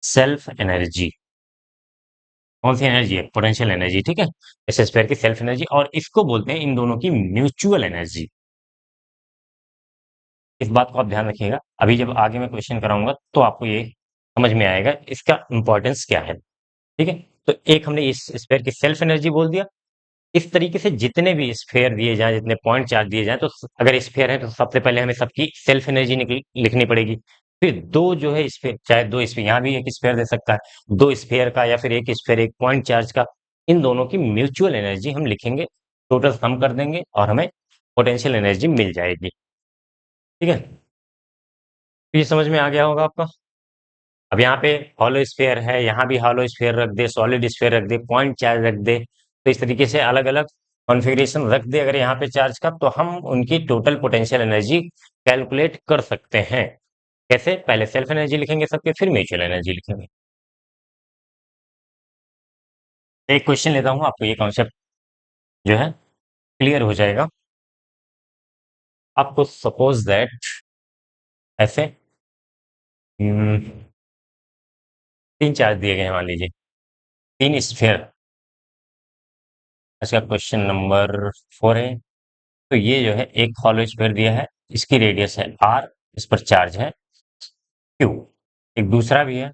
A: सेल्फ एनर्जी। कौन सी एनर्जी है? Potential energy. ठीक है, एस स्क्वायर की सेल्फ एनर्जी, और इसको बोलते हैं इन दोनों की म्यूचुअल एनर्जी। इस बात को आप ध्यान रखिएगा, अभी जब आगे मैं क्वेश्चन कराऊंगा तो आपको ये समझ में आएगा इसका इंपॉर्टेंस क्या है। ठीक है, तो एक हमने इस स्फेयर की सेल्फ एनर्जी बोल दिया। इस तरीके से जितने भी स्फेयर दिए जाएं, जितने पॉइंट चार्ज दिए जाएं, तो अगर स्फेयर है तो सबसे पहले हमें सबकी सेल्फ एनर्जी लिखनी पड़ेगी। फिर दो जो है स्फेयर, चाहे दो स्फेयर, यहाँ भी एक स्फेयर दे सकता है, दो स्फेयर का, या फिर एक स्फेयर एक पॉइंट चार्ज का, इन दोनों की म्यूचुअल एनर्जी हम लिखेंगे, टोटल सम कर देंगे, और हमें पोटेंशियल एनर्जी मिल जाएगी। ठीक है, तो ये समझ में आ गया होगा आपका। अब यहाँ पे हॉलो स्फेयर है, यहाँ भी हॉलो स्फेयर रख दे, सॉलिड स्फेयर रख दे, पॉइंट चार्ज रख दे, तो इस तरीके से अलग अलग कॉन्फ़िगरेशन रख दे अगर यहाँ पे चार्ज का, तो हम उनकी टोटल पोटेंशियल एनर्जी कैलकुलेट कर सकते हैं। कैसे? पहले सेल्फ एनर्जी लिखेंगे सबके, फिर म्यूचुअल एनर्जी लिखेंगे। एक क्वेश्चन लेता हूँ, आपको ये कॉन्सेप्ट जो है क्लियर हो जाएगा। आपको सपोज दैट ऐसे हम्म, तीन चार्ज दिए गए हैं, मान लीजिए तीन स्फेयर, इसका क्वेश्चन नंबर 4 है। तो ये जो है एक हॉलो स्फीयर दिया है, इसकी रेडियस है आर, इस पर चार्ज है क्यू। एक दूसरा भी है,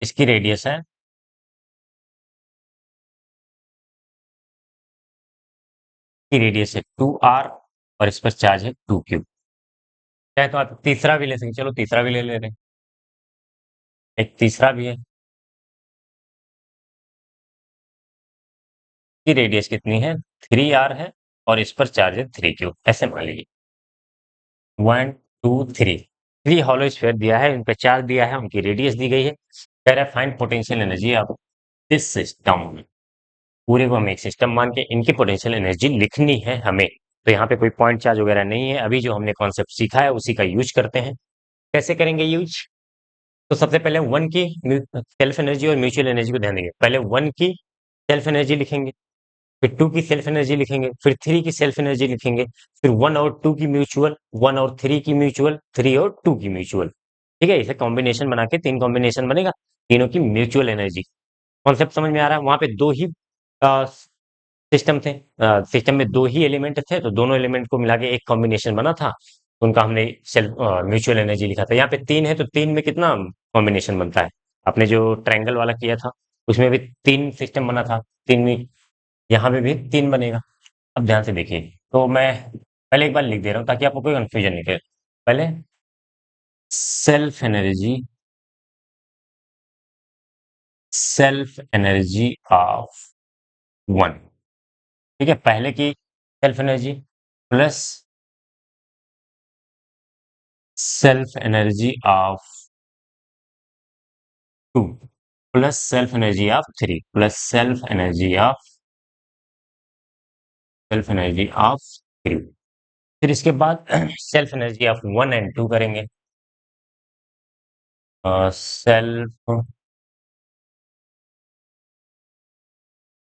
A: इसकी रेडियस है, की रेडियस है 2r, और इस पर चार्ज है 2q। चाहे तो आप तीसरा भी ले सकते, चलो तीसरा भी ले ले रहे हैं। एक तीसरा भी है, की रेडियस कितनी है, 3r है, और इस पर चार्ज है 3q। ऐसे मान लीजिए 1 2 3, 3 हॉलो स्फीयर दिया है, इन पे चार्ज दिया है, उनकी रेडियस दी गई है। कह रहा है find potential energy of this system. पूरे को हम एक सिस्टम मान के इनकी पोटेंशियल एनर्जी लिखनी है हमें। तो यहाँ पे कोई पॉइंट चार्ज वगैरह नहीं है, अभी जो हमने कॉन्सेप्ट सीखा है उसी का यूज करते हैं। कैसे करेंगे यूज? तो सबसे पहले वन की सेल्फ एनर्जी और म्यूचुअल एनर्जी को ध्यान देंगे। पहले वन की सेल्फ एनर्जी लिखेंगे, फिर टू की सेल्फ एनर्जी लिखेंगे, फिर थ्री की सेल्फ एनर्जी लिखेंगे, फिर वन और टू की म्यूचुअल, वन और थ्री की म्यूचुअल, थ्री और टू की म्यूचुअल। ठीक है, इसे कॉम्बिनेशन बना के तीन कॉम्बिनेशन बनेगा, तीनों की म्यूचुअल एनर्जी। कॉन्सेप्ट समझ में आ रहा है? वहां पे दो ही सिस्टम थे, सिस्टम में दो ही एलिमेंट थे, तो दोनों एलिमेंट को मिला के एक कॉम्बिनेशन बना था, तो उनका हमने सेल्फ म्यूचुअल एनर्जी लिखा था। यहाँ पे तीन है, तो तीन में कितना कॉम्बिनेशन बनता है? आपने जो ट्रायंगल वाला किया था उसमें भी तीन सिस्टम बना था, तीन में यहाँ पे भी तीन बनेगा। अब ध्यान से देखिए, तो मैं पहले एक बार लिख दे रहा हूँ ताकि आपको कोई कंफ्यूजन नहीं करे। पहले self energy, self energy of one. ठीक है, पहले की self energy plus self energy of two, plus self energy of three, plus self energy of three. फिर इसके बाद self energy of one and two करेंगे। Self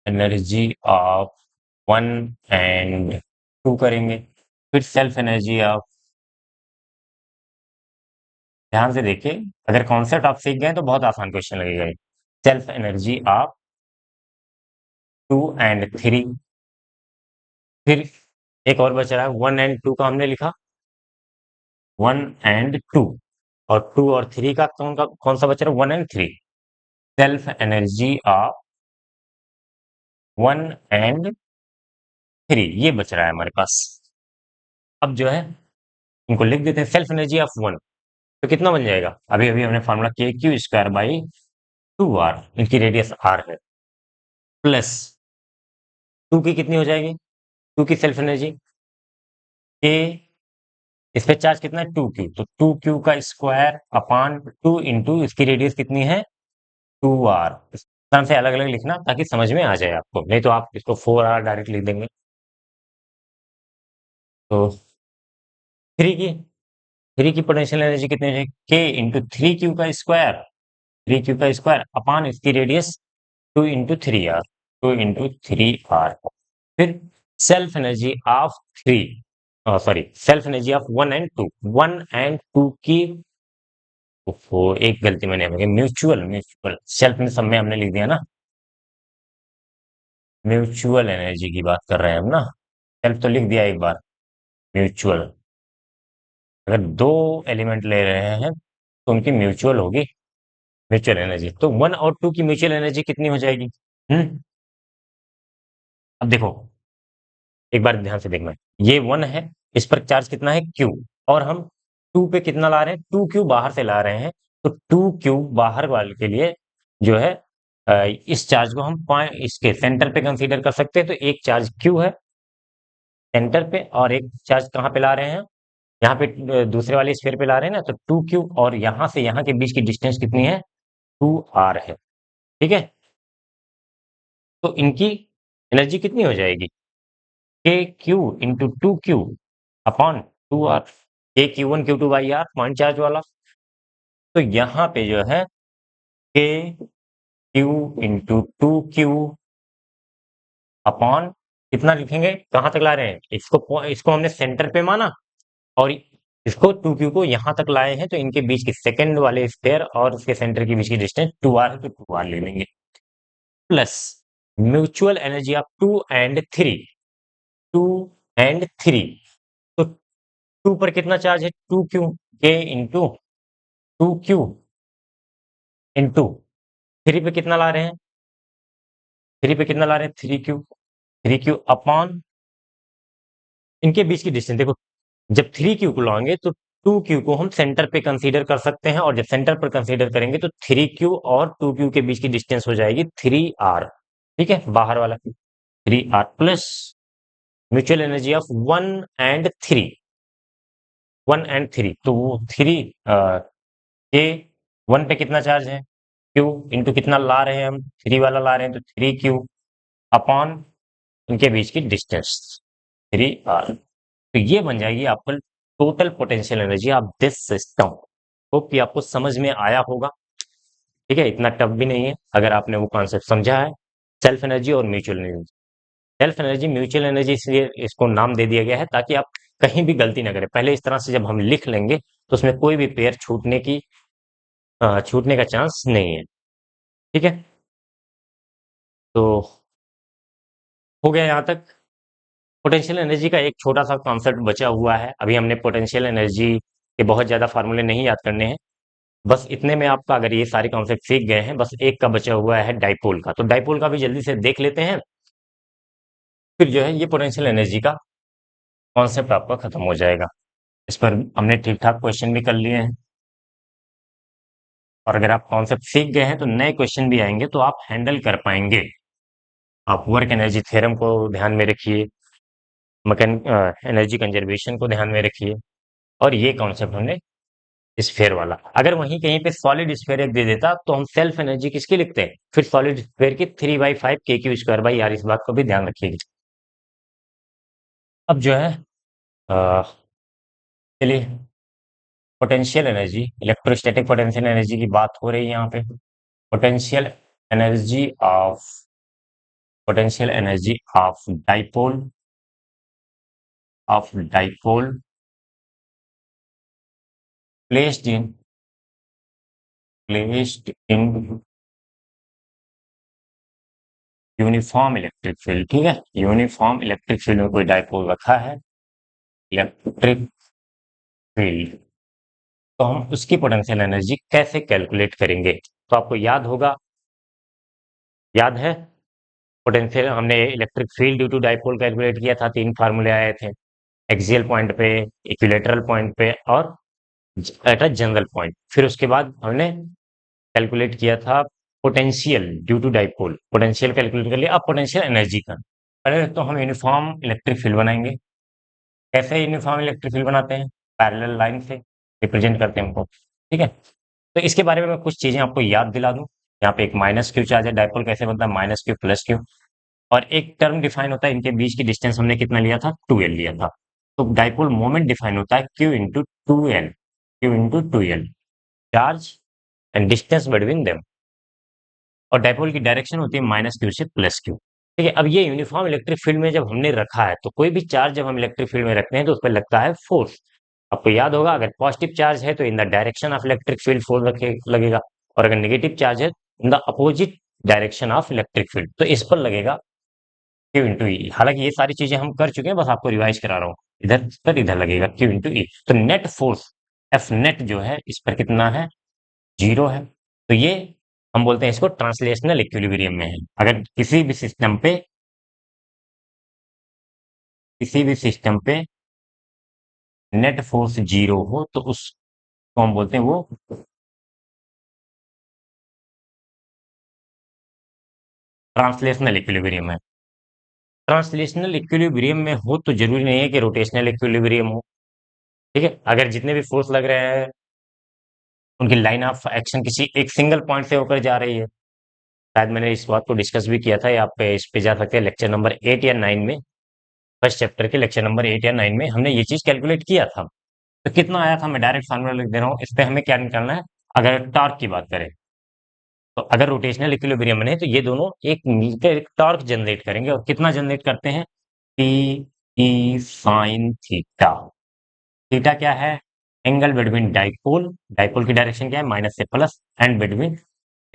A: energy of one and two करेंगे। फिर सेल्फ एनर्जी ऑफ, ध्यान से देखिए, अगर कॉन्सेप्ट आप सीख गए तो बहुत आसान क्वेश्चन लगेगा ये। Self energy of two and three. फिर एक और बच रहा है, वन एंड टू का हमने लिखा, वन एंड टू, और टू और थ्री का कौन सा बच रहा है, one and three. Self energy of one and three, ये बच रहा है हमारे पास। अब जो है इनको लिख देते हैं, सेल्फ एनर्जी ऑफ वन, तो कितना बन जाएगा? अभी अभी हमने formula k q square by two r, इनकी रेडियस आर है, प्लस टू की कितनी हो जाएगी, टू की सेल्फ एनर्जी के, इस पे चार्ज कितना है, टू क्यू, तो टू क्यू का स्क्वायर अपान टू इंटू इसकी रेडियस कितनी है, टू आर। इस तरह से अलग अलग लिखना ताकि समझ में आ जाए आपको, नहीं तो आप इसको फोर आर डायरेक्ट लिख देंगे। तो थ्री की पोटेंशियल एनर्जी कितनी हो जाएगी, के इंटू थ्री क्यू का स्क्वायर, थ्री क्यू का स्क्वायर अपान इसकी radius two into three r, two into three r. फिर self energy of three, sorry, self energy of one and two, one and two की, ओहो, एक गलती मैंने यहाँ पे की, म्यूचुअल, म्यूचुअल सेल्फ में सब में हमने लिख दिया ना, म्यूचुअल एनर्जी की बात कर रहे हैं हम ना। सेल्फ तो लिख दिया एक बार, म्यूचुअल, अगर दो एलिमेंट ले रहे हैं तो उनकी म्यूचुअल होगी, म्यूचुअल एनर्जी। तो वन और टू की म्यूचुअल एनर्जी कितनी हो जाएगी? अब देखो, एक बार ध्यान से देखना, ये वन है, इस पर चार्ज कितना है, क्यू, और हम टू पे कितना ला रहे हैं, टू क्यू बाहर से ला रहे हैं, तो टू क्यू बाहर वाले के लिए जो है, इस चार्ज को हम पॉइंट इसके सेंटर पे कंसीडर कर सकते हैं। तो एक चार्ज क्यू है सेंटर पे, और एक चार्ज कहाँ पे ला रहे हैं, यहाँ पे दूसरे वाले स्फीयर पे ला रहे हैं ना, तो टू क्यू, और यहाँ से यहाँ के बीच की डिस्टेंस कितनी है, टू आर है। ठीक है, तो इनकी एनर्जी कितनी हो जाएगी, k q into two q upon two r, k Q one Q two by r, point charge वाला। तो यहाँ पे जो है k q into two q upon, कितना लिखेंगे, कहाँ तक ला रहे हैं इसको, इसको हमने सेंटर पे माना, और इसको टू क्यू को यहाँ तक लाए हैं, तो इनके बीच के सेकंड वाले स्फीयर और उसके सेंटर के बीच की डिस्टेंस टू आर है, तो टू आर ले लेंगे, plus mutual energy of 2 and 3, 2 and 3, तो 2 पर कितना चार्ज है, 2q, k into 2q into 3 पे कितना ला रहे हैं, 3 पे कितना ला रहे हैं, 3q, 3q अपॉन इनके बीच की डिस्टेंस देखो, जब 3q को लाएंगे तो 2q को हम सेंटर पे कंसीडर कर सकते हैं, और जब सेंटर पर कंसीडर करेंगे तो 3q और 2q के बीच की डिस्टेंस हो जाएगी 3r, ठीक है, बाहर वाला 3r plus mutual energy of 1 and 3, 1 and 3, तो वो 3 के 1 पे कितना चार्ज है, q इंटू कितना ला रहे हैं हम, 3 वाला ला रहे हैं, तो 3q अपॉन इनके बीच की डिस्टेंस 3r, तो ये बन जाएगी आपका total potential energy of this system. Hope कि आपको समझ में आया होगा, ठीक है, इतना टफ भी नहीं है अगर आपने वो कॉन्सेप्ट समझा है। सेल्फ एनर्जी और mutual energy, self energy mutual energy इसलिए इसको नाम दे दिया गया है ताकि आप कहीं भी गलती ना करें, पहले इस तरह से जब हम लिख लेंगे तो उसमें कोई भी पेयर छूटने का चांस नहीं है, ठीक है। तो हो गया यहाँ तक। पोटेंशियल एनर्जी का एक छोटा सा कॉन्सेप्ट बचा हुआ है, अभी हमने पोटेंशियल एनर्जी के बहुत ज्यादा फार्मूले नहीं याद करने हैं, बस इतने में आपका अगर ये सारे कॉन्सेप्ट सीख गए हैं, बस एक का बचा हुआ है डाइपोल का, तो डाइपोल का भी जल्दी से देख लेते हैं, फिर जो है ये पोटेंशियल एनर्जी का कॉन्सेप्ट आपका खत्म हो जाएगा। इस पर हमने ठीक ठाक क्वेश्चन भी कर लिए हैं, और अगर आप कॉन्सेप्ट सीख गए हैं तो नए क्वेश्चन भी आएंगे तो आप हैंडल कर पाएंगे। आप वर्क एनर्जी थ्योरम को ध्यान में रखिए, मैकेन एनर्जी कंजर्वेशन को ध्यान में रखिए, और ये कॉन्सेप्ट हमने स्फेयर वाला, अगर वहीं कहीं पे सॉलिड स्फेयर एक दे देता तो हम सेल्फ एनर्जी किसकी लिखते हैं, फिर सॉलिड स्फेयर की 3/5 kq² इस बात को भी ध्यान रखिएगा। अब जो है चलिए, potential energy, electrostatic potential energy की बात हो रही है यहाँ पे। Potential energy of potential energy of dipole placed in uniform electric field, ठीक है, यूनिफॉर्म इलेक्ट्रिक फील्ड में कोई डाइपोल रखा है, इलेक्ट्रिक फील्ड, तो हम उसकी पोटेंशियल एनर्जी कैसे कैलकुलेट करेंगे, तो आपको याद है पोटेंशियल, हमने electric field due to dipole calculate किया था, 3 फार्मूले आए थे, एक्सियल पॉइंट पे, इक्विलेटरल पॉइंट पे, और एट अ जनरल पॉइंट। फिर उसके बाद हमने कैलकुलेट किया था potential due to dipole, potential calculate कर लिया, अब पोटेंशियल एनर्जी का। पहले तो हम यूनिफॉर्म इलेक्ट्रिक फील्ड बनाएंगे, कैसे यूनिफॉर्म इलेक्ट्रिक फील्ड बनाते हैं, पैरेलल लाइन से रिप्रेजेंट करते हैं हमको, ठीक है। तो इसके बारे में मैं कुछ चीजें आपको याद दिला दूं, यहाँ पे एक माइनस क्यू चार्ज है, डाइपोल कैसे बनता है, माइनस क्यू प्लस क्यू, और एक टर्म डिफाइन होता है, इनके बीच की डिस्टेंस हमने कितना लिया था, 2l लिया था, तो डाइपोल मोमेंट डिफाइन होता है Q into 2l, charge and distance between them, और डाइपोल की डायरेक्शन होती है माइनस क्यू से प्लस क्यू, ठीक है। अब ये यूनिफॉर्म इलेक्ट्रिक फील्ड में जब हमने रखा है, तो कोई भी चार्ज जब हम इलेक्ट्रिक फील्ड में रखते हैं तो उस पर लगता है फोर्स, आपको याद होगा अगर पॉजिटिव चार्ज है तो in the direction of electric field force लगेगा, और अगर नेगेटिव चार्ज है in the opposite direction of electric field, तो इस पर लगेगा Q इंटू ई। हालांकि ये सारी चीजें हम कर चुके हैं, बस आपको रिवाइज करा रहा हूँ, इधर पर इधर लगेगा Q इंटू ई, तो नेट फोर्स एफ नेट जो है इस पर कितना है, 0 है, तो ये हम बोलते हैं इसको ट्रांसलेशनल इक्विलिब्रियम में है। अगर किसी भी सिस्टम पे नेट फोर्स 0 हो तो उसको हम बोलते हैं वो ट्रांसलेशनल इक्विलिब्रियम है। ट्रांसलेशनल इक्विलिब्रियम में हो तो जरूरी नहीं है कि रोटेशनल इक्विलिब्रियम हो, ठीक है, अगर जितने भी फोर्स लग रहे हैं उनकी लाइन ऑफ एक्शन किसी एक सिंगल पॉइंट से होकर जा रही है, शायद मैंने इस बात को डिस्कस भी किया था, या आप इस पे जा सकते हैं लेक्चर नंबर 8 या 9 में, फर्स्ट चैप्टर के लेक्चर नंबर 8 या 9 में हमने ये चीज कैलकुलेट किया था। तो कितना आया था, मैं डायरेक्ट फार्मूला लिख दे रहा हूँ, इस पे हमें क्या निकालना है, अगर टॉर्क की बात करें, तो अगर रोटेशनल इक्विलिब्रियम बने तो ये दोनों एक मिलकर एक टॉर्क जनरेट करेंगे, और कितना जनरेट करते हैं, T E sine theta. Theta क्या है, एंगल बिटवीन डाइपोल, डाइपोल की डायरेक्शन क्या है, माइनस से plus, and between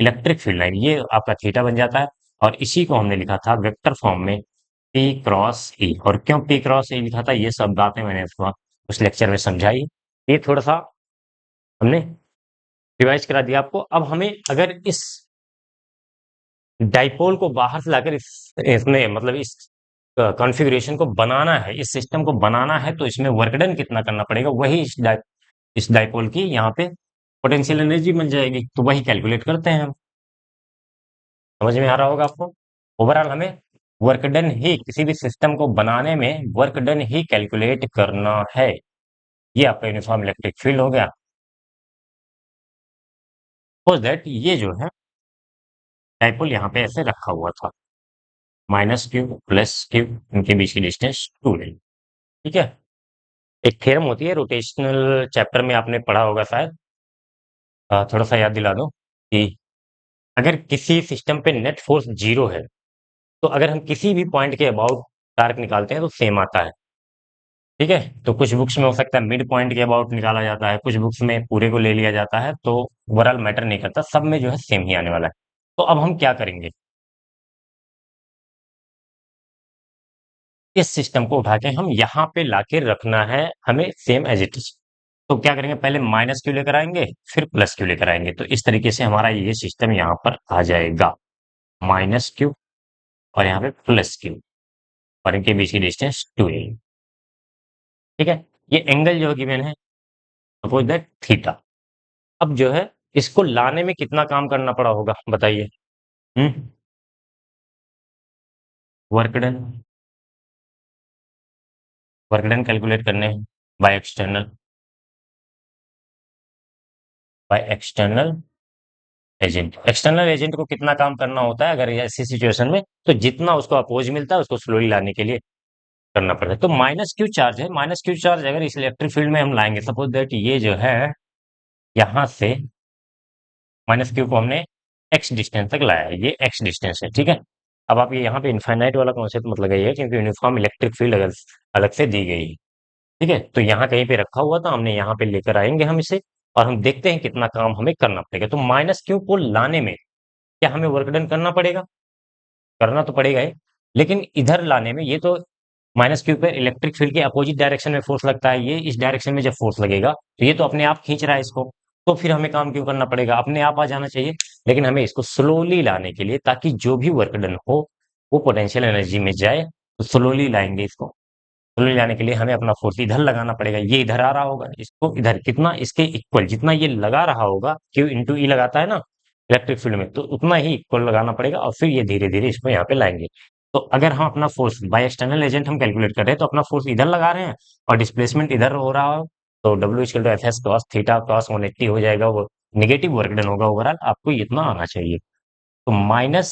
A: electric field line, ये आपका थीटा बन जाता है। और इसी को हमने लिखा था वेक्टर फॉर्म में P क्रॉस E। और क्यों P क्रॉस E लिखा था, ये सब बातें मैंने उस लेक्चर में समझाई। ये थोड़ा सा हमने रिवाइज करा दिया आपको। अब हमें अगर इस डाइपोल को बाहर से लाकर इसमें मतलब इस कॉन्फ़िगरेशन को बनाना है, इस सिस्टम को बनाना है, तो इसमें वर्क डन कितना करना पड़ेगा, वही इस डाइपोल की यहाँ पे पोटेंशियल एनर्जी बन जाएगी। तो वही कैलकुलेट करते हैं हम। समझ में आ रहा होगा आपको। ओवरऑल हमें वर्क डन ही किसी भी सिस्टम को बनाने में वर्क डन ही कैलकुलेट करना है। ये आपका यूनिफॉर्म इलेक्ट्रिक फील्ड हो गया। सपोज दैट ये जो है डाइपोल यहाँ पे ऐसे रखा हुआ था, माइनस क्यू प्लस क्यू, इनके बीच की डिस्टेंस 2L। ठीक है। एक थ्योरम होती है रोटेशनल, चैप्टर में आपने पढ़ा होगा शायद। थोड़ा सा याद दिला दो कि अगर किसी सिस्टम पे नेट फोर्स जीरो है, तो अगर हम किसी भी पॉइंट के अबाउट टार्क निकालते हैं तो सेम आता है। ठीक है। तो कुछ बुक्स में हो सकता है मिड पॉइंट के अबाउट निकाला जाता है, कुछ बुक्स में पूरे को ले लिया जाता है। तो ओवरऑल मैटर नहीं करता, सब में जो है सेम ही आने वाला है। तो अब हम क्या करेंगे, इस सिस्टम को उठा के हम यहाँ पे लाके रखना है हमें सेम एज इट इज। तो क्या करेंगे, पहले माइनस क्यू लेकर आएंगे, फिर प्लस क्यू लेकर आएंगे। तो इस तरीके से हमारा ये सिस्टम यहाँ पर आ जाएगा, माइनस क्यू और यहाँ पे प्लस क्यू, और इनके बीच की डिस्टेंस 2A। ठीक है। ये एंगल जो गिवन है, सपोज दैट थीटा। अब जो है इसको लाने में कितना काम करना पड़ा होगा बताइए। हम्म work done, work done calculate करने हैं by external agent. External agent को कितना काम करना होता है अगर ये ऐसी सिचुएशन में, तो जितना उसको अपोज मिलता है उसको स्लोली लाने के लिए करना पड़ता है। तो माइनस क्यू चार्ज है, माइनस क्यू चार्ज अगर इस इलेक्ट्रिक फील्ड में हम लाएंगे, सपोज दैट ये जो है यहाँ से माइनस क्यू को हमने एक्स डिस्टेंस तक लाया है, ये एक्स डिस्टेंस है। ठीक है। अब आप ये यहाँ पे इनफाइनाइट वाला कॉन्सेप्ट मत लगाइए, क्योंकि यूनिफॉर्म इलेक्ट्रिक फील्ड अगर अलग से दी गई है। ठीक है। तो यहाँ कहीं पे रखा हुआ था, हमने यहाँ पे लेकर आएंगे हम इसे, और हम देखते हैं कितना काम हमें करना पड़ेगा। तो माइनस क्यू को लाने में क्या हमें वर्क डन करना पड़ेगा, करना तो पड़ेगा ही। लेकिन इधर लाने में, ये तो माइनस क्यू पे इलेक्ट्रिक फील्ड के अपोजिट डायरेक्शन में फोर्स लगता है, ये इस डायरेक्शन में जब फोर्स लगेगा तो ये तो अपने आप खींच रहा है इसको। तो फिर हमें काम क्यों करना पड़ेगा, अपने आप आ जाना चाहिए। लेकिन हमें इसको स्लोली लाने के लिए, ताकि जो भी वर्क डन हो वो पोटेंशियल एनर्जी में जाए, तो स्लोली लाएंगे इसको। स्लोली लाने के लिए हमें अपना फोर्स इधर लगाना पड़ेगा। ये इधर आ रहा होगा, इसको इधर कितना इसके इक्वल जितना ये लगा रहा होगा, क्यू इंटू ई लगाता है ना इलेक्ट्रिक फील्ड में, तो उतना ही इक्वल लगाना पड़ेगा, और फिर ये धीरे धीरे इसको यहाँ पे लाएंगे। तो अगर हम अपना फोर्स बाय एक्सटर्नल एजेंट हम कैलकुलेट कर रहे हैं, तो अपना फोर्स इधर लगा रहे हैं और डिस्प्लेसमेंट इधर हो रहा हो, तो डब्ल्यू equal to f s cos theta cos 180 हो जाएगा। वो निगेटिव वर्क डन होगा ओवरऑल, आपको इतना आना चाहिए। तो माइनस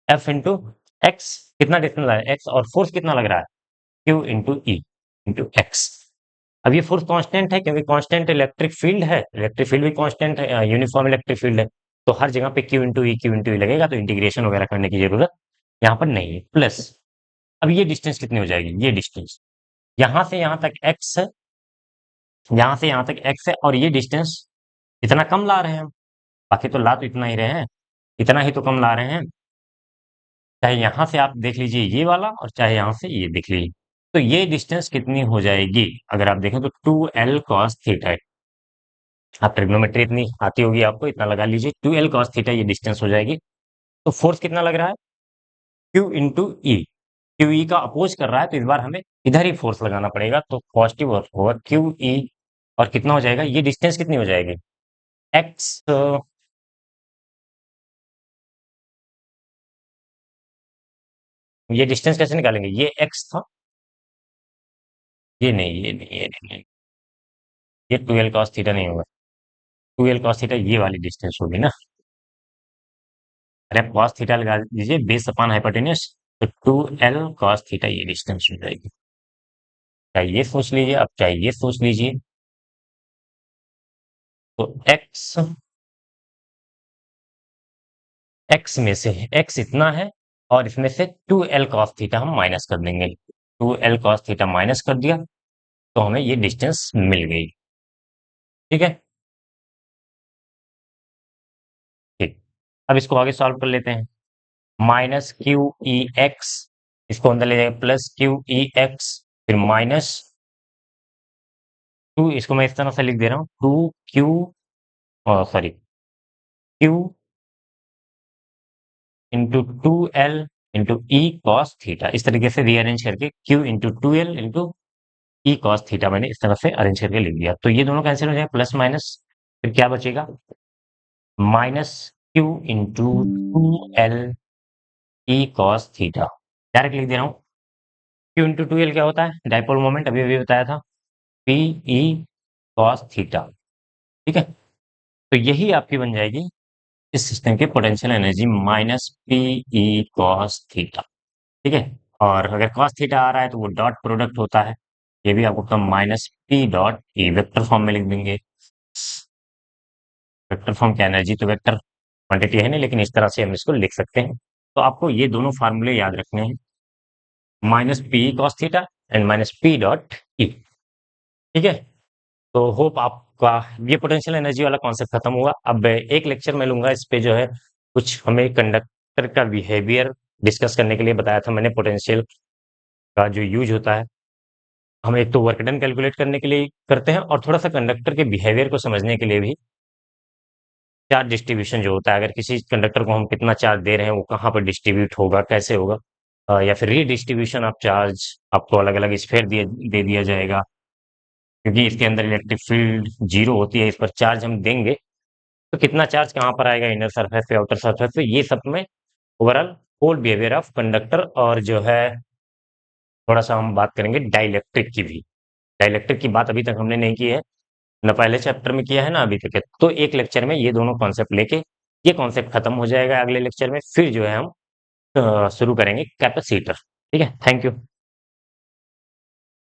A: एफ इंटू एक्स, कितना डिस्टेंस है एक्स, और फोर्स कितना लग रहा है q into e into x. अब ये फोर्स कांस्टेंट है, क्योंकि कांस्टेंट इलेक्ट्रिक फील्ड है, इलेक्ट्रिक फील्ड भी कांस्टेंट है, यूनिफॉर्म इलेक्ट्रिक फील्ड है। तो हर जगह पे क्यू इंटू ई लगेगा, तो इंटीग्रेशन वगैरह करने की जरूरत यहाँ पर नहीं है। प्लस अब ये डिस्टेंस कितनी हो जाएगी, ये डिस्टेंस यहाँ से यहाँ तक एक्स है, यहाँ से यहाँ तक एक्स है, और ये डिस्टेंस इतना कम ला रहे हैं हम। बाकी तो ला तो इतना ही रहे हैं, इतना ही तो कम ला रहे हैं। चाहे यहाँ से आप देख लीजिए ये वाला, और चाहे यहाँ से ये देख लीजिए। तो ये डिस्टेंस कितनी हो जाएगी अगर आप देखें तो 2L cos थीटा। आप ट्रिग्नोमेट्री इतनी आती होगी आपको, इतना लगा लीजिए, 2L cos थीटा ये डिस्टेंस हो जाएगी। तो फोर्स कितना लग रहा है, Q इंटू ई। क्यू ई का अपोज कर रहा है, तो इस बार हमें इधर ही फोर्स लगाना पड़ेगा, तो पॉजिटिव होगा क्यू ई। और कितना हो जाएगा, ये डिस्टेंस कितनी हो जाएगी एक्स। ये डिस्टेंस कैसे निकालेंगे, ये एक्स था, ये नहीं, ये नहीं, ये नहीं, ये 2L cos थीटा नहीं होगा। 2L cos थीटा ये वाली डिस्टेंस होगी ना। अरे आप cos थीटा लगा दीजिए बेस अपॉन हाइपोटेन्यूस, तो 2L cos थीटा ये डिस्टेंस हो जाएगी। चाहे ये सोच लीजिए, अब चाहे ये सोच लीजिए। तो एक्स में से एक्स इतना है, और इसमें से 2L cos थीटा हम माइनस कर देंगे। 2L cos थीटा माइनस कर दिया, तो हमें ये डिस्टेंस मिल गई। ठीक है। ठीक। अब इसको आगे सॉल्व कर लेते हैं। माइनस क्यू ई एक्स, इसको अंदर ले जाएगा प्लस क्यू ई एक्स, फिर माइनस टू, इसको मैं इस तरह से लिख दे रहा हूँ, two q, sorry, q into two l into e cos theta, इस तरीके से रीअरेंज करके q into two l into e cos theta मैंने इस तरह से अरेंज करके लिख दिया। तो ये दोनों कैंसिल हो जाएगा, प्लस माइनस, फिर क्या बचेगा, minus Q into two L E cos theta, direct लिख दे रहा हूँ। क्यू इंटू टू एल क्या होता है, डाइपोल मोमेंट, अभी अभी बताया था, पी ई कॉस थीटा। ठीक है, तो यही आपकी बन जाएगी इस सिस्टम की potential energy, minus P E cos theta. ठीक है, और अगर कॉस थीटा आ रहा है तो वो डॉट प्रोडक्ट होता है, ये भी आपको कम, minus p dot e, vector form में लिख देंगे। वेक्टर फॉर्म क्या, एनर्जी तो वेक्टर क्वांटिटी है नहीं, लेकिन इस तरह से हम इसको लिख सकते हैं। तो आपको ये दोनों फार्मूले याद रखने हैं, minus P cos theta and minus p dot ई। ठीक है, तो होप आपका ये पोटेंशियल एनर्जी वाला कॉन्सेप्ट खत्म हुआ। अब एक लेक्चर मैं लूंगा इस पे, जो है कुछ हमें कंडक्टर का बिहेवियर डिस्कस करने के लिए बताया था मैंने, पोटेंशियल का जो यूज होता है, हम एक तो वर्क डन कैलकुलेट करने के लिए करते हैं, और थोड़ा सा कंडक्टर के बिहेवियर को समझने के लिए भी, चार्ज डिस्ट्रीब्यूशन जो होता है, अगर किसी कंडक्टर को हम कितना चार्ज दे रहे हैं, वो कहाँ पर डिस्ट्रीब्यूट होगा, कैसे होगा, या फिर रीडिस्ट्रीब्यूशन ऑफ चार्ज, आपको अलग अलग स्फीयर दे दिया जाएगा, क्योंकि इसके अंदर इलेक्ट्रिक फील्ड जीरो होती है, इस पर चार्ज हम देंगे तो कितना चार्ज कहाँ पर आएगा, इनर सरफेस पे, आउटर सरफेस पे, ये सब में overall whole behaviour of conductor. और जो है थोड़ा सा हम बात करेंगे डाइलेक्ट्रिक की भी। डाइलेक्ट्रिक की बात अभी तक हमने नहीं की है, न पहले चैप्टर में किया है ना अभी तक है, तो एक लेक्चर में ये दोनों कॉन्सेप्ट लेके, ये कॉन्सेप्ट खत्म हो जाएगा अगले लेक्चर में, फिर जो है हम शुरू करेंगे कैपेसिटर। ठीक है, थैंक यू।